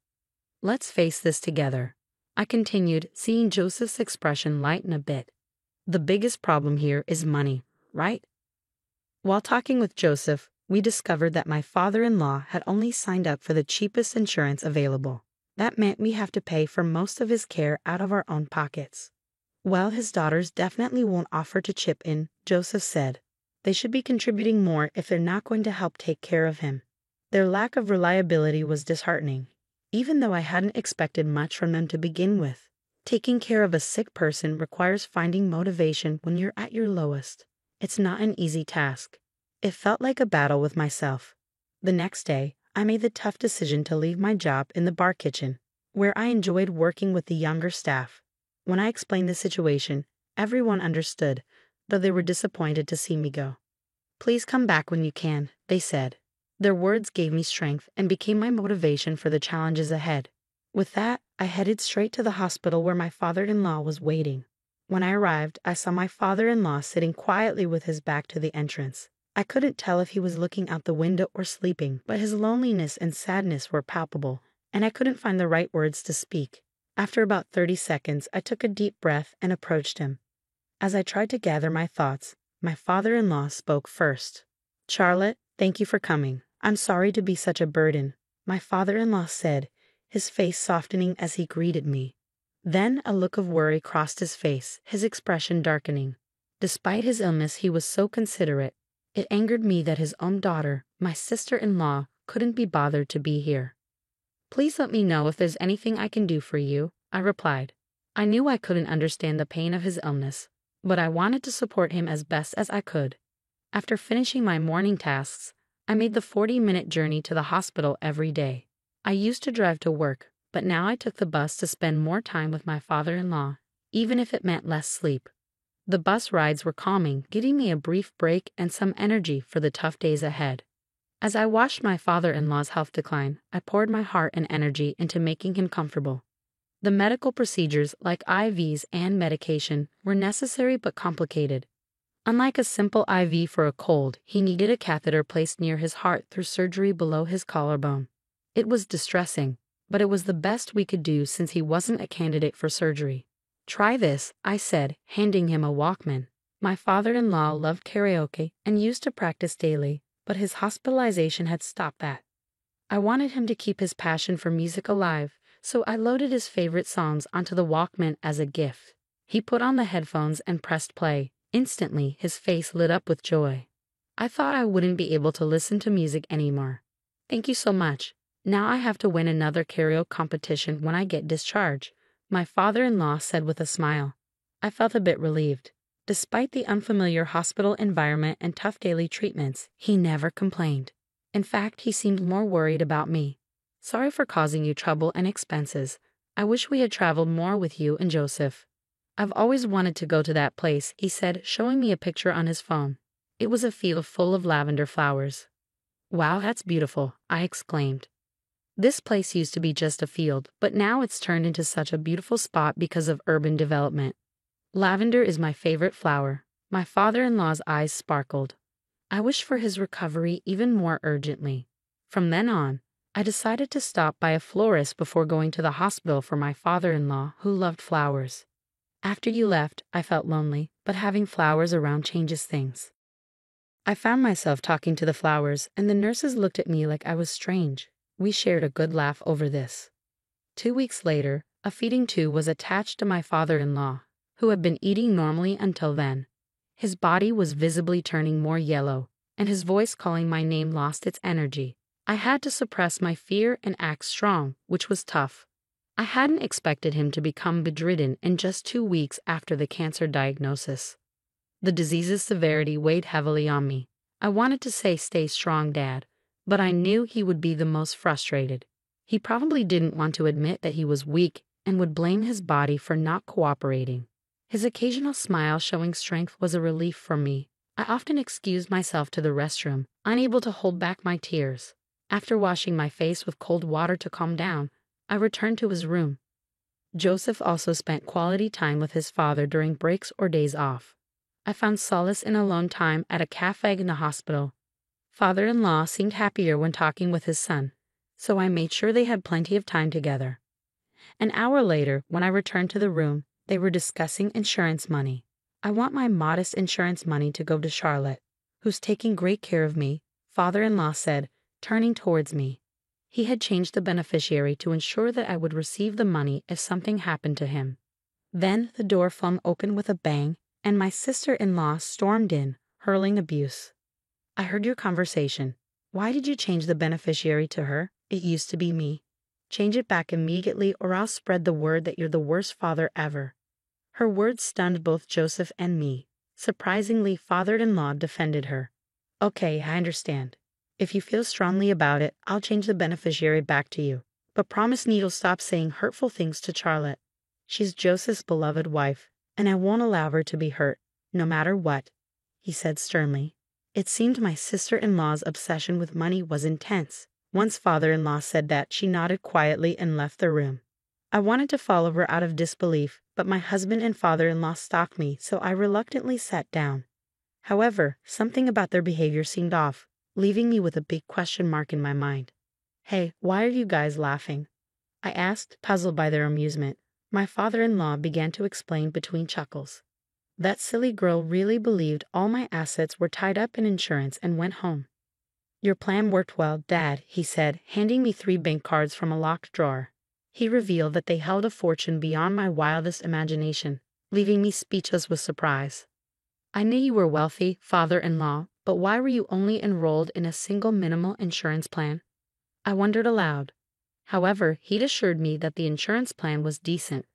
Let's face this together, I continued, seeing Joseph's expression lighten a bit. The biggest problem here is money, right? While talking with Joseph, we discovered that my father-in-law had only signed up for the cheapest insurance available. That meant we have to pay for most of his care out of our own pockets. Well, his daughters definitely won't offer to chip in, Joseph said. They should be contributing more if they're not going to help take care of him. Their lack of reliability was disheartening, even though I hadn't expected much from them to begin with. Taking care of a sick person requires finding motivation when you're at your lowest. It's not an easy task. It felt like a battle with myself. The next day, I made the tough decision to leave my job in the bar kitchen, where I enjoyed working with the younger staff. When I explained the situation, everyone understood, though they were disappointed to see me go. Please come back when you can, they said. Their words gave me strength and became my motivation for the challenges ahead. With that, I headed straight to the hospital where my father-in-law was waiting. When I arrived, I saw my father-in-law sitting quietly with his back to the entrance. I couldn't tell if he was looking out the window or sleeping, but his loneliness and sadness were palpable, and I couldn't find the right words to speak. After about 30 seconds, I took a deep breath and approached him. As I tried to gather my thoughts, my father-in-law spoke first. Charlotte, thank you for coming. I'm sorry to be such a burden, my father-in-law said, his face softening as he greeted me. Then a look of worry crossed his face, his expression darkening. Despite his illness, he was so considerate. It angered me that his own daughter, my sister-in-law, couldn't be bothered to be here. Please let me know if there's anything I can do for you, I replied. I knew I couldn't understand the pain of his illness, but I wanted to support him as best as I could. After finishing my morning tasks, I made the 40-minute journey to the hospital every day. I used to drive to work, but now I took the bus to spend more time with my father-in-law, even if it meant less sleep. The bus rides were calming, giving me a brief break and some energy for the tough days ahead. As I watched my father-in-law's health decline, I poured my heart and energy into making him comfortable. The medical procedures, like IVs and medication, were necessary but complicated. Unlike a simple IV for a cold, he needed a catheter placed near his heart through surgery below his collarbone. It was distressing, but it was the best we could do since he wasn't a candidate for surgery. Try this, I said, handing him a Walkman. My father-in-law loved karaoke and used to practice daily, but his hospitalization had stopped that. I wanted him to keep his passion for music alive, so I loaded his favorite songs onto the Walkman as a gift. He put on the headphones and pressed play. Instantly, his face lit up with joy. I thought I wouldn't be able to listen to music anymore. Thank you so much. Now I have to win another karaoke competition when I get discharged, my father-in-law said with a smile. I felt a bit relieved. Despite the unfamiliar hospital environment and tough daily treatments, he never complained. In fact, he seemed more worried about me. Sorry for causing you trouble and expenses. I wish we had traveled more with you and Joseph. I've always wanted to go to that place, he said, showing me a picture on his phone. It was a field full of lavender flowers. Wow, that's beautiful, I exclaimed. This place used to be just a field, but now it's turned into such a beautiful spot because of urban development. Lavender is my favorite flower. My father-in-law's eyes sparkled. I wished for his recovery even more urgently. From then on, I decided to stop by a florist before going to the hospital for my father-in-law, who loved flowers. After you left, I felt lonely, but having flowers around changes things. I found myself talking to the flowers, and the nurses looked at me like I was strange. We shared a good laugh over this. 2 weeks later, a feeding tube was attached to my father-in-law, who had been eating normally until then. His body was visibly turning more yellow, and his voice calling my name lost its energy. I had to suppress my fear and act strong, which was tough. I hadn't expected him to become bedridden in just 2 weeks after the cancer diagnosis. The disease's severity weighed heavily on me. I wanted to say, "Stay strong, Dad," but I knew he would be the most frustrated. He probably didn't want to admit that he was weak and would blame his body for not cooperating. His occasional smile showing strength was a relief for me. I often excused myself to the restroom, unable to hold back my tears. After washing my face with cold water to calm down, I returned to his room. Joseph also spent quality time with his father during breaks or days off. I found solace in alone time at a cafe in the hospital. Father-in-law seemed happier when talking with his son, so I made sure they had plenty of time together. An hour later, when I returned to the room, they were discussing insurance money. I want my modest insurance money to go to Charlotte, who's taking great care of me, father-in-law said, turning towards me. He had changed the beneficiary to ensure that I would receive the money if something happened to him. Then the door flung open with a bang, and my sister-in-law stormed in, hurling abuse. I heard your conversation. Why did you change the beneficiary to her? It used to be me. Change it back immediately or I'll spread the word that you're the worst father ever. Her words stunned both Joseph and me. Surprisingly, father-in-law defended her. Okay, I understand. If you feel strongly about it, I'll change the beneficiary back to you. But promise me you'll stop saying hurtful things to Charlotte. She's Joseph's beloved wife, and I won't allow her to be hurt, no matter what, he said sternly. It seemed my sister-in-law's obsession with money was intense. Once father-in-law said that, she nodded quietly and left the room. I wanted to follow her out of disbelief, but my husband and father-in-law stopped me, so I reluctantly sat down. However, something about their behavior seemed off, leaving me with a big question mark in my mind. Hey, why are you guys laughing? I asked, puzzled by their amusement. My father-in-law began to explain between chuckles. That silly girl really believed all my assets were tied up in insurance and went home. Your plan worked well, Dad, he said, handing me 3 bank cards from a locked drawer. He revealed that they held a fortune beyond my wildest imagination, leaving me speechless with surprise. I knew you were wealthy, father-in-law, but why were you only enrolled in a single minimal insurance plan? I wondered aloud. However, he'd assured me that the insurance plan was decent,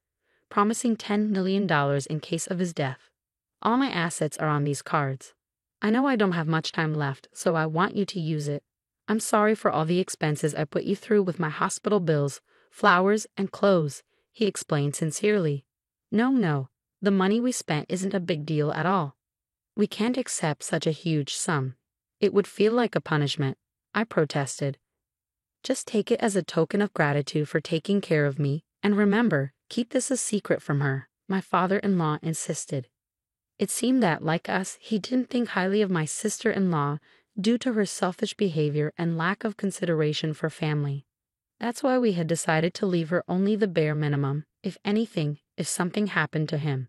promising $10 million in case of his death. All my assets are on these cards. I know I don't have much time left, so I want you to use it. I'm sorry for all the expenses I put you through with my hospital bills, flowers, and clothes, he explained sincerely. No, the money we spent isn't a big deal at all. We can't accept such a huge sum. It would feel like a punishment, I protested. Just take it as a token of gratitude for taking care of me, and remember, keep this a secret from her, my father-in-law insisted. It seemed that, like us, he didn't think highly of my sister-in-law due to her selfish behavior and lack of consideration for family. That's why we had decided to leave her only the bare minimum, if anything, if something happened to him.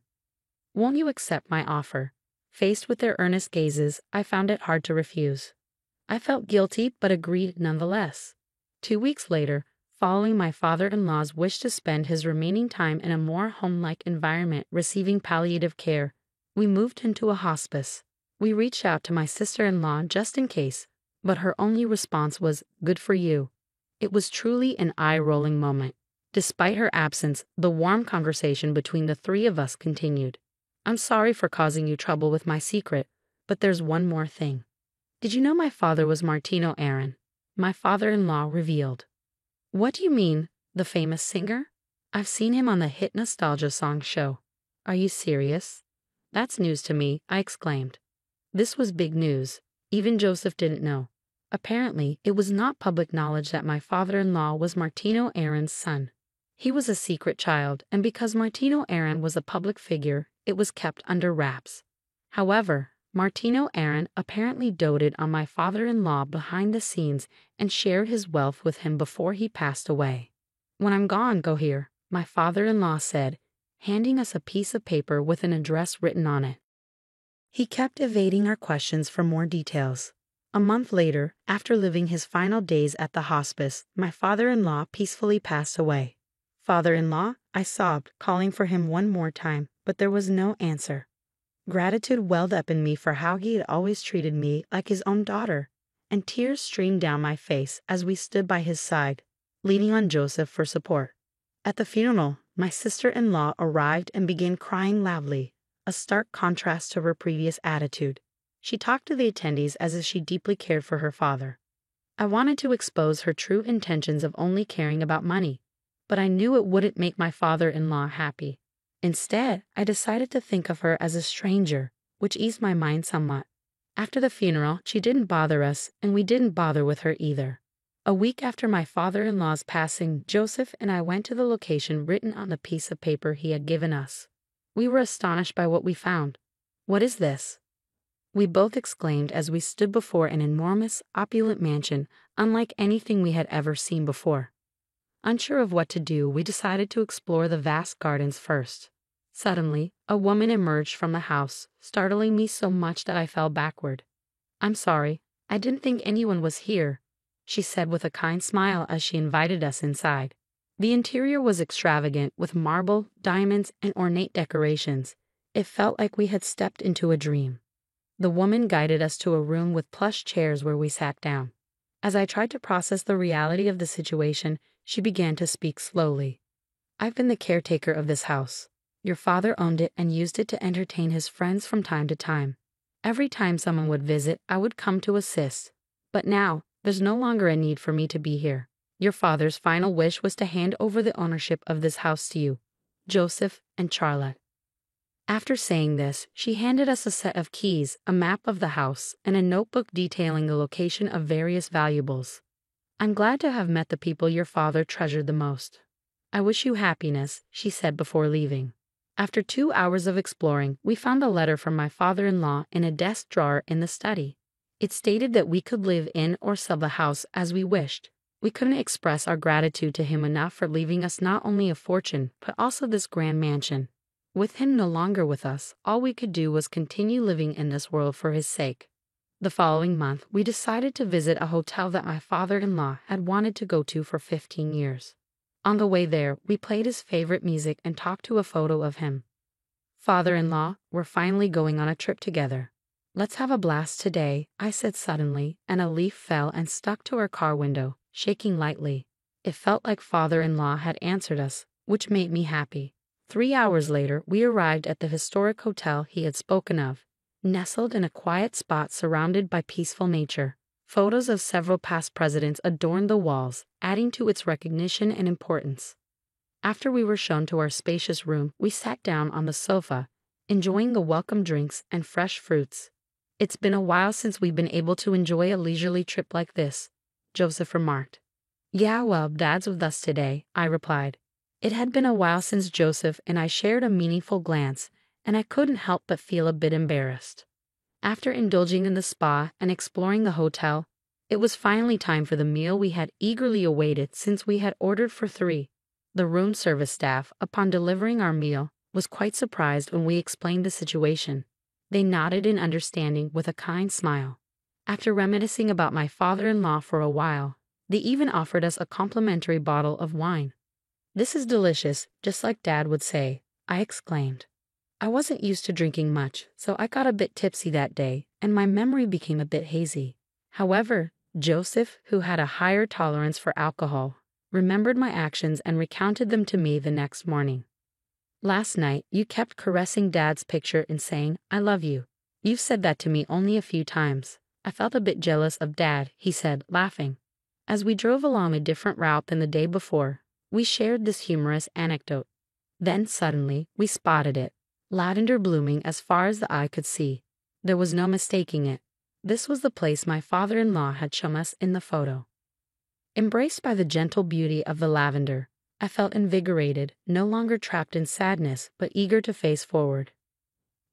Won't you accept my offer? Faced with their earnest gazes, I found it hard to refuse. I felt guilty but agreed nonetheless. 2 weeks later, following my father-in-law's wish to spend his remaining time in a more home-like environment receiving palliative care, we moved into a hospice. We reached out to my sister-in-law just in case, but her only response was, "Good for you." It was truly an eye-rolling moment. Despite her absence, the warm conversation between the 3 of us continued. I'm sorry for causing you trouble with my secret, but there's one more thing. Did you know my father was Martino Aaron? My father-in-law revealed. What do you mean, the famous singer? I've seen him on the hit nostalgia song show. Are you serious? That's news to me, I exclaimed. This was big news. Even Joseph didn't know. Apparently, it was not public knowledge that my father-in-law was Martino Aaron's son. He was a secret child, and because Martino Aaron was a public figure, it was kept under wraps. However, Martino Aaron apparently doted on my father-in-law behind the scenes and shared his wealth with him before he passed away. When I'm gone, go here, my father-in-law said, handing us a piece of paper with an address written on it. He kept evading our questions for more details. A month later, after living his final days at the hospice, my father-in-law peacefully passed away. Father-in-law, I sobbed, calling for him one more time, but there was no answer. Gratitude welled up in me for how he had always treated me like his own daughter, and tears streamed down my face as we stood by his side, leaning on Joseph for support. At the funeral, my sister-in-law arrived and began crying loudly, a stark contrast to her previous attitude. She talked to the attendees as if she deeply cared for her father. I wanted to expose her true intentions of only caring about money, but I knew it wouldn't make my father-in-law happy. Instead, I decided to think of her as a stranger, which eased my mind somewhat. After the funeral, she didn't bother us, and we didn't bother with her either. A week after my father-in-law's passing, Joseph and I went to the location written on the piece of paper he had given us. We were astonished by what we found. What is this? We both exclaimed as we stood before an enormous, opulent mansion, unlike anything we had ever seen before. Unsure of what to do, we decided to explore the vast gardens first. Suddenly, a woman emerged from the house, startling me so much that I fell backward. I'm sorry, I didn't think anyone was here, she said with a kind smile as she invited us inside. The interior was extravagant, with marble, diamonds, and ornate decorations. It felt like we had stepped into a dream. The woman guided us to a room with plush chairs where we sat down. As I tried to process the reality of the situation, she began to speak slowly. I've been the caretaker of this house. Your father owned it and used it to entertain his friends from time to time. Every time someone would visit, I would come to assist. But now, there's no longer a need for me to be here. Your father's final wish was to hand over the ownership of this house to you, Joseph and Charlotte. After saying this, she handed us a set of keys, a map of the house, and a notebook detailing the location of various valuables. I'm glad to have met the people your father treasured the most. I wish you happiness, she said before leaving. After 2 hours of exploring, we found a letter from my father-in-law in a desk drawer in the study. It stated that we could live in or sell the house as we wished. We couldn't express our gratitude to him enough for leaving us not only a fortune, but also this grand mansion. With him no longer with us, all we could do was continue living in this world for his sake. The following month, we decided to visit a hotel that my father-in-law had wanted to go to for 15 years. On the way there, we played his favorite music and talked to a photo of him. Father-in-law, we're finally going on a trip together. Let's have a blast today, I said suddenly, and a leaf fell and stuck to our car window, shaking lightly. It felt like father-in-law had answered us, which made me happy. 3 hours later, we arrived at the historic hotel he had spoken of. Nestled in a quiet spot surrounded by peaceful nature, photos of several past presidents adorned the walls, adding to its recognition and importance. After we were shown to our spacious room, we sat down on the sofa, enjoying the welcome drinks and fresh fruits. It's been a while since we've been able to enjoy a leisurely trip like this, Joseph remarked. Yeah, well, Dad's with us today, I replied. It had been a while since Joseph and I shared a meaningful glance, and I couldn't help but feel a bit embarrassed. After indulging in the spa and exploring the hotel, it was finally time for the meal we had eagerly awaited since we had ordered for 3. The room service staff, upon delivering our meal, was quite surprised when we explained the situation. They nodded in understanding with a kind smile. After reminiscing about my father-in-law for a while, they even offered us a complimentary bottle of wine. This is delicious, just like Dad would say, I exclaimed. I wasn't used to drinking much, so I got a bit tipsy that day, and my memory became a bit hazy. However, Joseph, who had a higher tolerance for alcohol, remembered my actions and recounted them to me the next morning. Last night, you kept caressing Dad's picture and saying, I love you. You've said that to me only a few times. I felt a bit jealous of Dad, he said, laughing. As we drove along a different route than the day before, we shared this humorous anecdote. Then suddenly, we spotted it. Lavender blooming as far as the eye could see. There was no mistaking it. This was the place my father-in-law had shown us in the photo. Embraced by the gentle beauty of the lavender, I felt invigorated, no longer trapped in sadness, but eager to face forward.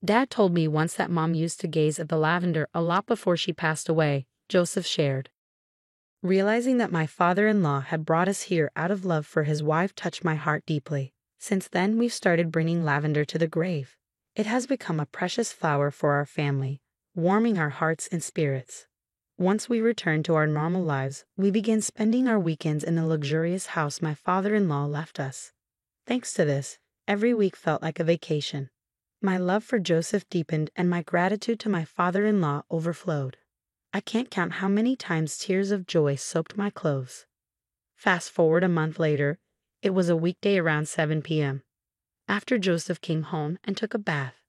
Dad told me once that Mom used to gaze at the lavender a lot before she passed away, Joseph shared. Realizing that my father-in-law had brought us here out of love for his wife touched my heart deeply. Since then, we've started bringing lavender to the grave. It has become a precious flower for our family, warming our hearts and spirits. Once we return to our normal lives, we begin spending our weekends in the luxurious house my father-in-law left us. Thanks to this, every week felt like a vacation. My love for Joseph deepened and my gratitude to my father-in-law overflowed. I can't count how many times tears of joy soaked my clothes. Fast forward a month later, it was a weekday around 7 p.m. After Joseph came home and took a bath,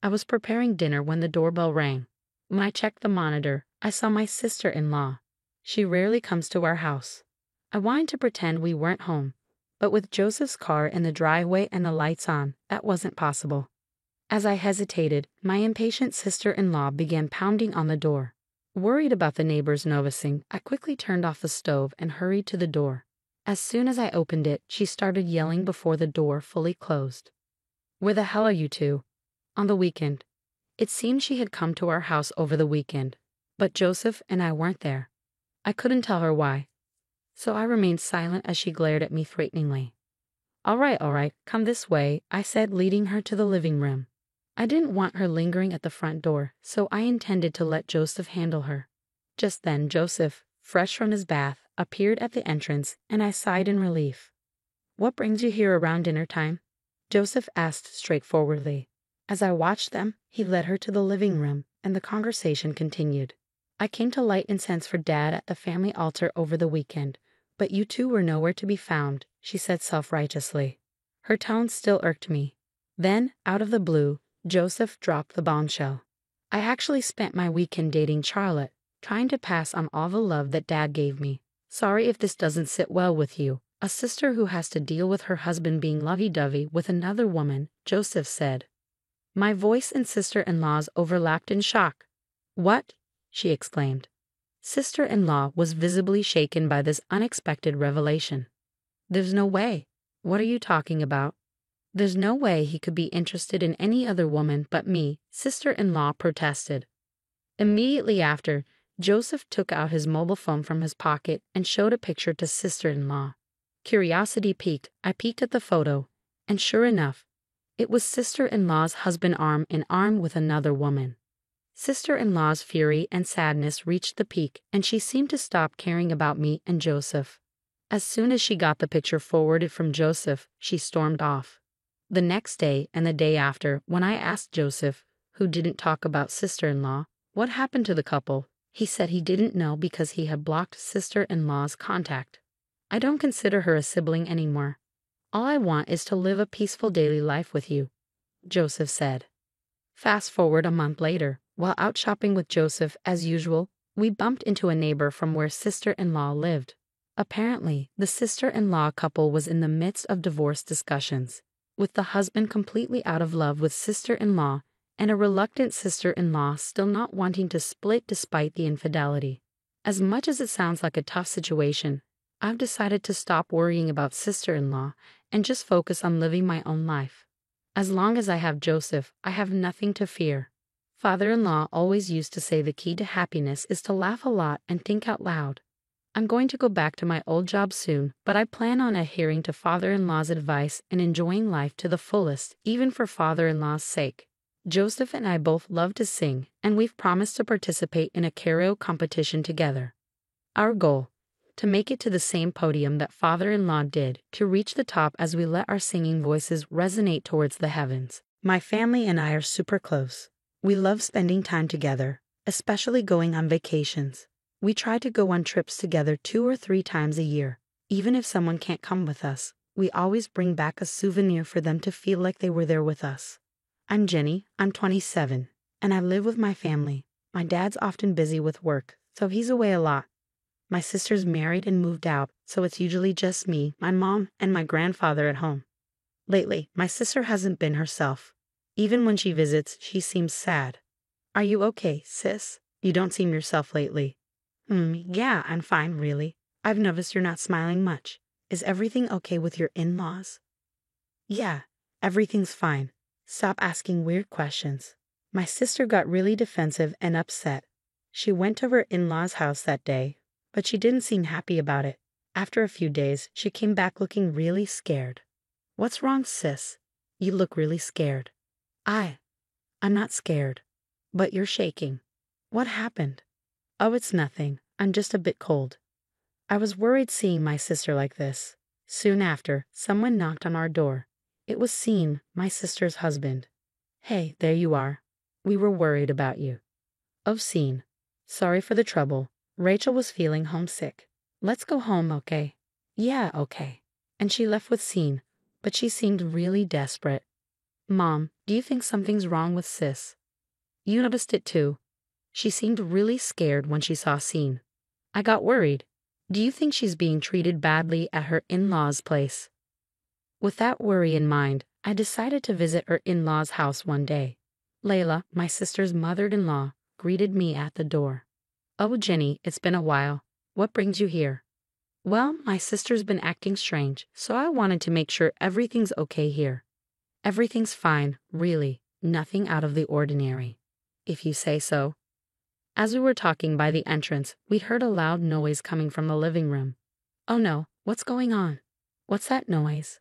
I was preparing dinner when the doorbell rang. When I checked the monitor, I saw my sister-in-law. She rarely comes to our house. I wanted to pretend we weren't home, but with Joseph's car in the driveway and the lights on, that wasn't possible. As I hesitated, my impatient sister-in-law began pounding on the door. Worried about the neighbors noticing, I quickly turned off the stove and hurried to the door. As soon as I opened it, she started yelling before the door fully closed. Where the hell are you two? On the weekend. It seemed she had come to our house over the weekend, but Joseph and I weren't there. I couldn't tell her why, so I remained silent as she glared at me threateningly. All right, come this way, I said, leading her to the living room. I didn't want her lingering at the front door, so I intended to let Joseph handle her. Just then, Joseph, fresh from his bath, appeared at the entrance, and I sighed in relief. What brings you here around dinner time? Joseph asked straightforwardly. As I watched them, he led her to the living room, and the conversation continued. I came to light incense for Dad at the family altar over the weekend, but you two were nowhere to be found, she said self-righteously. Her tone still irked me. Then, out of the blue, Joseph dropped the bombshell. I actually spent my weekend dating Charlotte, trying to pass on all the love that Dad gave me. Sorry if this doesn't sit well with you. A sister who has to deal with her husband being lovey-dovey with another woman, Joseph said. My voice and sister-in-law's overlapped in shock. What? She exclaimed. Sister-in-law was visibly shaken by this unexpected revelation. There's no way. What are you talking about? There's no way he could be interested in any other woman but me, sister-in-law protested. Immediately after, Joseph took out his mobile phone from his pocket and showed a picture to sister-in-law. Curiosity piqued, I peeked at the photo, and sure enough, it was sister-in-law's husband arm in arm with another woman. Sister-in-law's fury and sadness reached the peak, and she seemed to stop caring about me and Joseph. As soon as she got the picture forwarded from Joseph, she stormed off. The next day and the day after, when I asked Joseph, who didn't talk about sister-in-law, what happened to the couple, he said he didn't know because he had blocked sister-in-law's contact. I don't consider her a sibling anymore. All I want is to live a peaceful daily life with you, Joseph said. Fast forward a month later, while out shopping with Joseph as usual, we bumped into a neighbor from where sister-in-law lived. Apparently, the sister-in-law couple was in the midst of divorce discussions, with the husband completely out of love with sister-in-law and a reluctant sister-in-law still not wanting to split despite the infidelity. As much as it sounds like a tough situation, I've decided to stop worrying about sister-in-law and just focus on living my own life. As long as I have Joseph, I have nothing to fear. Father-in-law always used to say the key to happiness is to laugh a lot and think out loud. I'm going to go back to my old job soon, but I plan on adhering to father-in-law's advice and enjoying life to the fullest, even for father-in-law's sake. Joseph and I both love to sing, and we've promised to participate in a karaoke competition together. Our goal: to make it to the same podium that father-in-law did, to reach the top as we let our singing voices resonate towards the heavens. My family and I are super close. We love spending time together, especially going on vacations. We try to go on trips together 2 or 3 times a year. Even if someone can't come with us, We always bring back a souvenir for them to feel like they were there with us. I'm Jenny, I'm 27, and I live with my family. My dad's often busy with work, so he's away a lot. My sister's married and moved out, so it's usually just me, my mom, and my grandfather at home. Lately, my sister hasn't been herself. Even when she visits, she seems sad. Are you okay, sis? You don't seem yourself lately. Yeah, I'm fine, really. I've noticed you're not smiling much. Is everything okay with your in-laws? Yeah, everything's fine. Stop asking weird questions. My sister got really defensive and upset. She went to her in-laws' house that day, but she didn't seem happy about it. After a few days, she came back looking really scared. What's wrong, sis? You look really scared. I'm not scared, but you're shaking. What happened? Oh, it's nothing. I'm just a bit cold. I was worried seeing my sister like this. Soon after, someone knocked on our door. It was Sean, my sister's husband. Hey, there you are. We were worried about you. Oh, Sean. Sorry for the trouble. Rachel was feeling homesick. Let's go home, okay? Yeah, okay. And she left with Sean, but she seemed really desperate. Mom, do you think something's wrong with sis? You noticed it too. She seemed really scared when she saw Sean. I got worried. Do you think she's being treated badly at her in-laws' place? With that worry in mind, I decided to visit her in-laws' house one day. Layla, my sister's mother-in-law, greeted me at the door. Oh, Jenny, it's been a while. What brings you here? Well, my sister's been acting strange, so I wanted to make sure everything's okay here. Everything's fine, really. Nothing out of the ordinary. If you say so. As we were talking by the entrance, we heard a loud noise coming from the living room. Oh no, what's going on? What's that noise?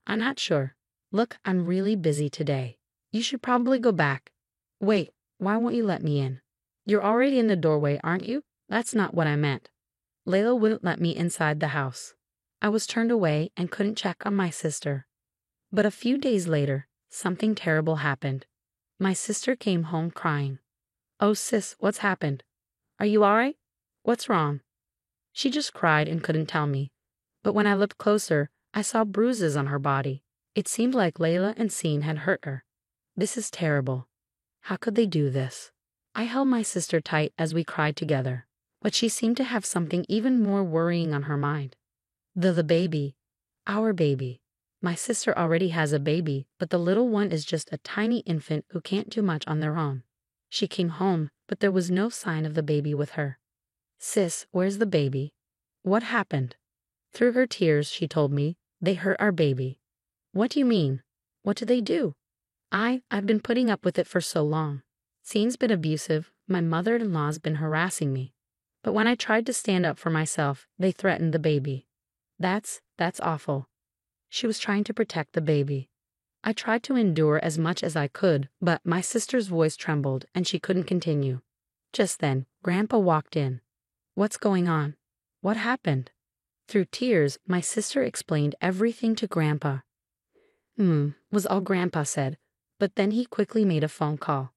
I'm not sure. Look, I'm really busy today. You should probably go back. Wait, why won't you let me in? You're already in the doorway, aren't you? That's not what I meant. Layla wouldn't let me inside the house. I was turned away and couldn't check on my sister. But a few days later, something terrible happened. My sister came home crying. Oh, sis, what's happened? Are you all right? What's wrong? She just cried and couldn't tell me. But when I looked closer, I saw bruises on her body. It seemed like Layla and Sean had hurt her. This is terrible. How could they do this? I held my sister tight as we cried together, but she seemed to have something even more worrying on her mind. The baby. Our baby. My sister already has a baby, but the little one is just a tiny infant who can't do much on their own. She came home, but there was no sign of the baby with her. Sis, where's the baby? What happened? Through her tears, she told me, they hurt our baby. What do you mean? What did they do? I've been putting up with it for so long. Sean's been abusive, my mother-in-law's been harassing me. But when I tried to stand up for myself, they threatened the baby. That's awful. She was trying to protect the baby. I tried to endure as much as I could, but my sister's voice trembled and she couldn't continue. Just then, Grandpa walked in. What's going on? What happened? Through tears, my sister explained everything to Grandpa. Was all Grandpa said, but then he quickly made a phone call.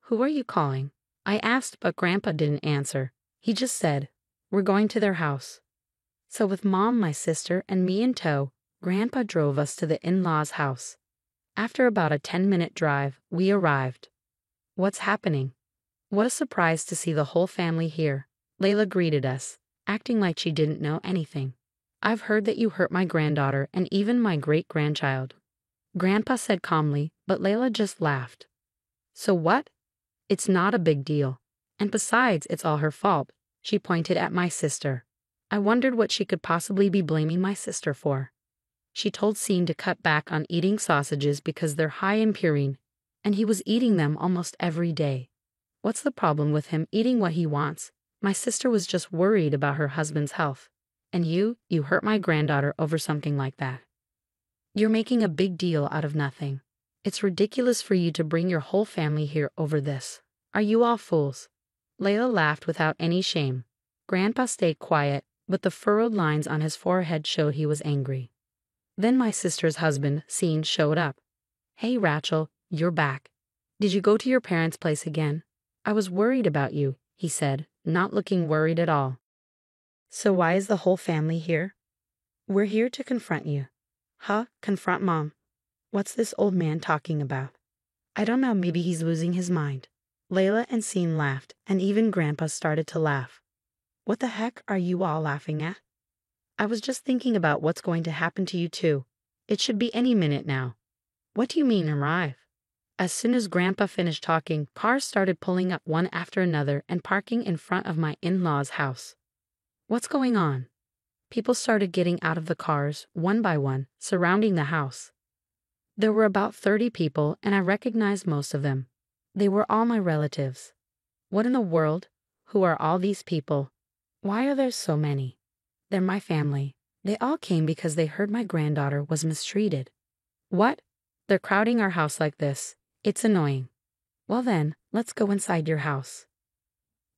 Who are you calling? I asked, but Grandpa didn't answer. He just said, we're going to their house. So with Mom, my sister, and me in tow, Grandpa drove us to the in-laws' house. After about a 10-minute drive, we arrived. What's happening? What a surprise to see the whole family here. Layla greeted us, acting like she didn't know anything. I've heard that you hurt my granddaughter and even my great-grandchild. Grandpa said calmly, but Layla just laughed. So what? It's not a big deal. And besides, it's all her fault. She pointed at my sister. I wondered what she could possibly be blaming my sister for. She told Sean to cut back on eating sausages because they're high in purine, and he was eating them almost every day. What's the problem with him eating what he wants? My sister was just worried about her husband's health. And you hurt my granddaughter over something like that. You're making a big deal out of nothing. It's ridiculous for you to bring your whole family here over this. Are you all fools? Layla laughed without any shame. Grandpa stayed quiet, but the furrowed lines on his forehead showed he was angry. Then my sister's husband, Sean, showed up. Hey, Rachel, you're back. Did you go to your parents' place again? I was worried about you, he said, not looking worried at all. So why is the whole family here? We're here to confront you. Huh? Confront Mom. What's this old man talking about? I don't know, maybe he's losing his mind. Layla and Scene laughed, and even Grandpa started to laugh. What the heck are you all laughing at? I was just thinking about what's going to happen to you too. It should be any minute now. What do you mean arrive? As soon as Grandpa finished talking, cars started pulling up one after another and parking in front of my in-laws' house. What's going on? People started getting out of the cars, one by one, surrounding the house. There were about 30 people, and I recognized most of them. They were all my relatives. What in the world? Who are all these people? Why are there so many? They're my family. They all came because they heard my granddaughter was mistreated. What? They're crowding our house like this. It's annoying. Well then, let's go inside your house.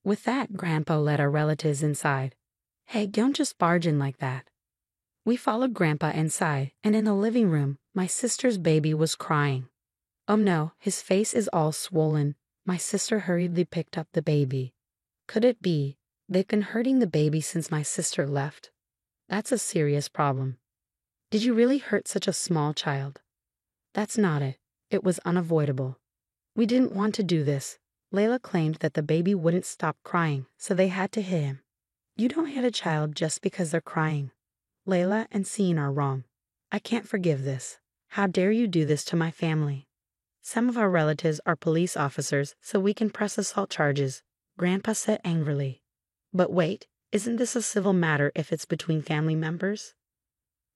With that, Grandpa led our relatives inside. Hey, don't just barge in like that. We followed Grandpa inside, and in the living room, my sister's baby was crying. Oh no, his face is all swollen. My sister hurriedly picked up the baby. Could it be they've been hurting the baby since my sister left? That's a serious problem. Did you really hurt such a small child? That's not it. It was unavoidable. We didn't want to do this. Layla claimed that the baby wouldn't stop crying, so they had to hit him. You don't hit a child just because they're crying. Layla and Scene are wrong. I can't forgive this. How dare you do this to my family? Some of our relatives are police officers, so we can press assault charges, Grandpa said angrily. But wait, isn't this a civil matter if it's between family members?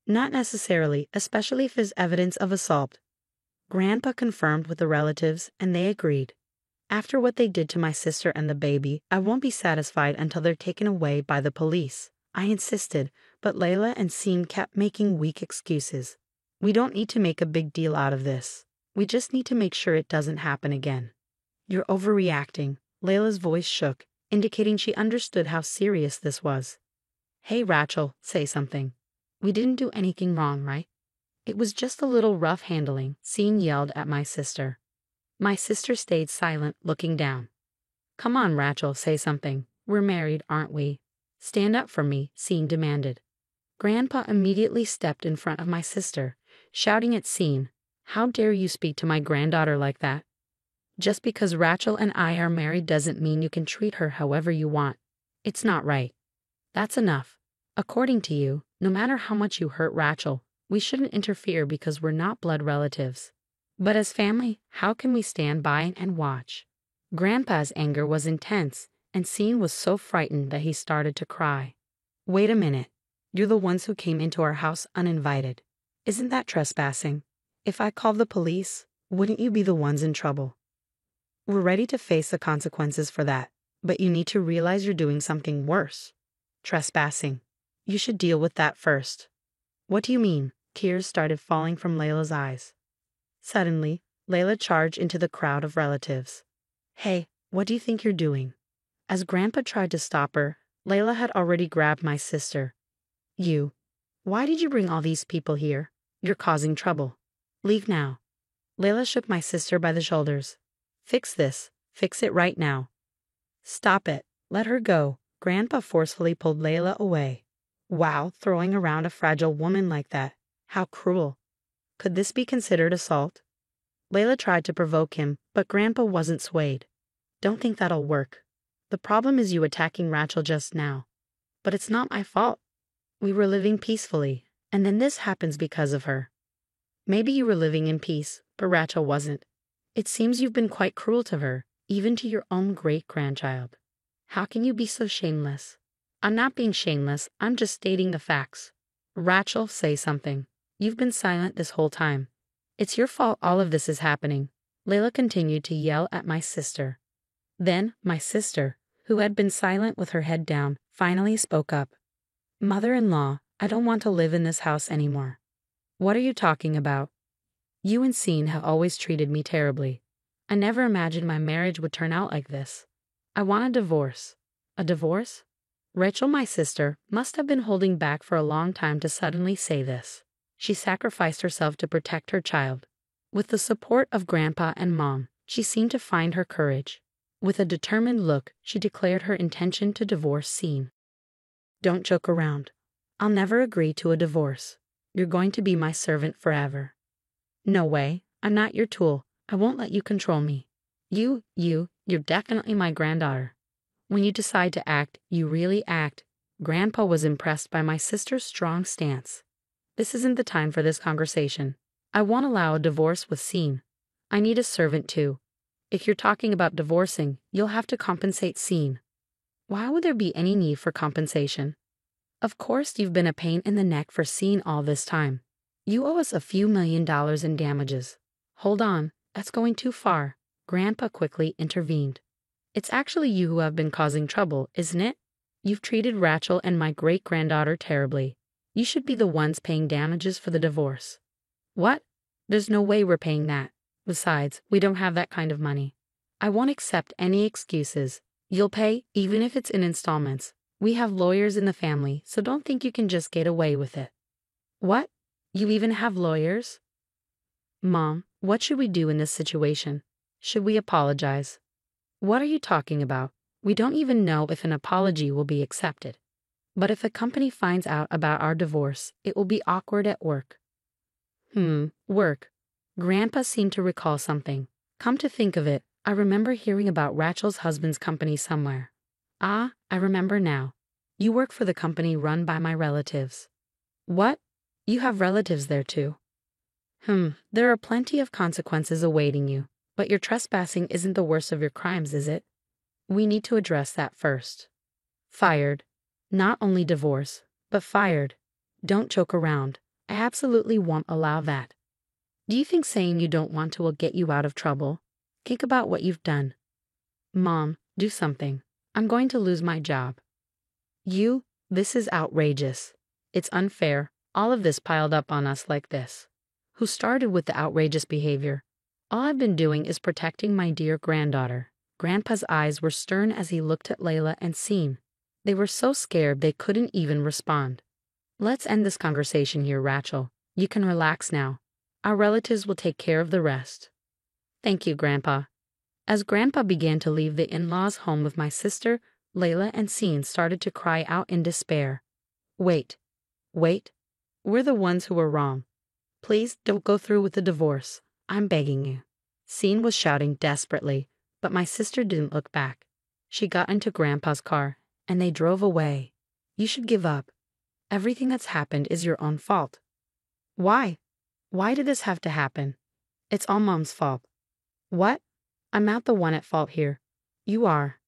Not necessarily, especially if there's evidence of assault. Grandpa confirmed with the relatives, and they agreed. After what they did to my sister and the baby, I won't be satisfied until they're taken away by the police. I insisted, but Layla and Scene kept making weak excuses. We don't need to make a big deal out of this. We just need to make sure it doesn't happen again. You're overreacting. Layla's voice shook, indicating she understood how serious this was. Hey, Rachel, say something. We didn't do anything wrong, right? It was just a little rough handling, Scene yelled at my sister. My sister stayed silent, looking down. Come on, Rachel, say something. We're married, aren't we? Stand up for me, Scene demanded. Grandpa immediately stepped in front of my sister, shouting at Scene, How dare you speak to my granddaughter like that? Just because Rachel and I are married doesn't mean you can treat her however you want. It's not right. That's enough. According to you, no matter how much you hurt Rachel, we shouldn't interfere because we're not blood relatives. But as family, how can we stand by and watch? Grandpa's anger was intense, and Scene was so frightened that he started to cry. Wait a minute. You're the ones who came into our house uninvited. Isn't that trespassing? If I called the police, wouldn't you be the ones in trouble? We're ready to face the consequences for that, but you need to realize you're doing something worse. Trespassing. You should deal with that first. What do you mean? Tears started falling from Layla's eyes. Suddenly, Layla charged into the crowd of relatives. Hey, what do you think you're doing? As Grandpa tried to stop her, Layla had already grabbed my sister. You. Why did you bring all these people here? You're causing trouble. Leave now. Layla shook my sister by the shoulders. Fix this. Fix it right now. Stop it. Let her go. Grandpa forcefully pulled Layla away. Wow, throwing around a fragile woman like that. How cruel. Could this be considered assault? Layla tried to provoke him, but Grandpa wasn't swayed. Don't think that'll work. The problem is you attacking Rachel just now. But it's not my fault. We were living peacefully, and then this happens because of her. Maybe you were living in peace, but Rachel wasn't. It seems you've been quite cruel to her, even to your own great-grandchild. How can you be so shameless? I'm not being shameless, I'm just stating the facts. Rachel, say something. You've been silent this whole time. It's your fault all of this is happening. Layla continued to yell at my sister. Then, my sister, who had been silent with her head down, finally spoke up. Mother-in-law, I don't want to live in this house anymore. What are you talking about? You and Scene have always treated me terribly. I never imagined my marriage would turn out like this. I want a divorce. A divorce? Rachel, my sister, must have been holding back for a long time to suddenly say this. She sacrificed herself to protect her child. With the support of Grandpa and Mom, she seemed to find her courage. With a determined look, she declared her intention to divorce Scene. Don't joke around. I'll never agree to a divorce. You're going to be my servant forever. No way. I'm not your tool. I won't let you control me. You're definitely my granddaughter. When you decide to act, you really act. Grandpa was impressed by my sister's strong stance. This isn't the time for this conversation. I won't allow a divorce with Scene. I need a servant too. If you're talking about divorcing, you'll have to compensate Scene. Why would there be any need for compensation? Of course you've been a pain in the neck for Scene all this time. You owe us a few $1,000,000 in damages. Hold on, that's going too far. Grandpa quickly intervened. It's actually you who have been causing trouble, isn't it? You've treated Rachel and my great-granddaughter terribly. You should be the ones paying damages for the divorce. What? There's no way we're paying that. Besides, we don't have that kind of money. I won't accept any excuses. You'll pay, even if it's in installments. We have lawyers in the family, so don't think you can just get away with it. What? You even have lawyers? Mom, what should we do in this situation? Should we apologize? What are you talking about? We don't even know if an apology will be accepted. But if the company finds out about our divorce, it will be awkward at work. Work. Grandpa seemed to recall something. Come to think of it, I remember hearing about Rachel's husband's company somewhere. Ah, I remember now. You work for the company run by my relatives. What? You have relatives there too? There are plenty of consequences awaiting you, but your trespassing isn't the worst of your crimes, is it? We need to address that first. Fired. Not only divorce, but fired. Don't joke around. I absolutely won't allow that. Do you think saying you don't want to will get you out of trouble? Think about what you've done. Mom, do something. I'm going to lose my job. This is outrageous. It's unfair, all of this piled up on us like this. Who started with the outrageous behavior? All I've been doing is protecting my dear granddaughter. Grandpa's eyes were stern as he looked at Layla and Scene. They were so scared they couldn't even respond. Let's end this conversation here, Rachel. You can relax now. Our relatives will take care of the rest. Thank you, Grandpa. As Grandpa began to leave the in-laws' home with my sister, Layla and Scene started to cry out in despair. Wait. We're the ones who were wrong. Please don't go through with the divorce. I'm begging you. Scene was shouting desperately, but my sister didn't look back. She got into Grandpa's car, and they drove away. You should give up. Everything that's happened is your own fault. Why? Why did this have to happen? It's all Mom's fault. What? I'm not the one at fault here. You are.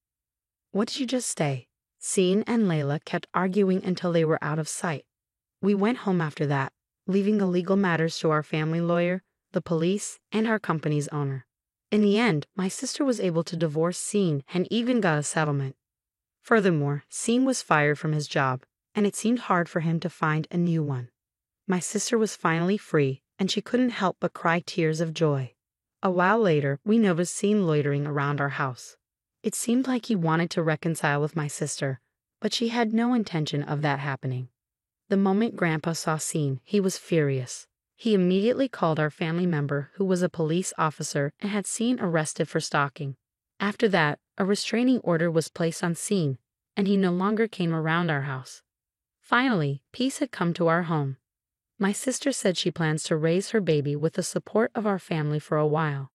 What did you just say? Scene and Layla kept arguing until they were out of sight. We went home after that, leaving the legal matters to our family lawyer, the police, and our company's owner. In the end, my sister was able to divorce Scene and even got a settlement. Furthermore, Scene was fired from his job, and it seemed hard for him to find a new one. My sister was finally free, and she couldn't help but cry tears of joy. A while later, we noticed Scene loitering around our house. It seemed like he wanted to reconcile with my sister, but she had no intention of that happening. The moment Grandpa saw Scene, he was furious. He immediately called our family member, who was a police officer and had Scene arrested for stalking. After that, a restraining order was placed on Scene, and he no longer came around our house. Finally, peace had come to our home. My sister said she plans to raise her baby with the support of our family for a while.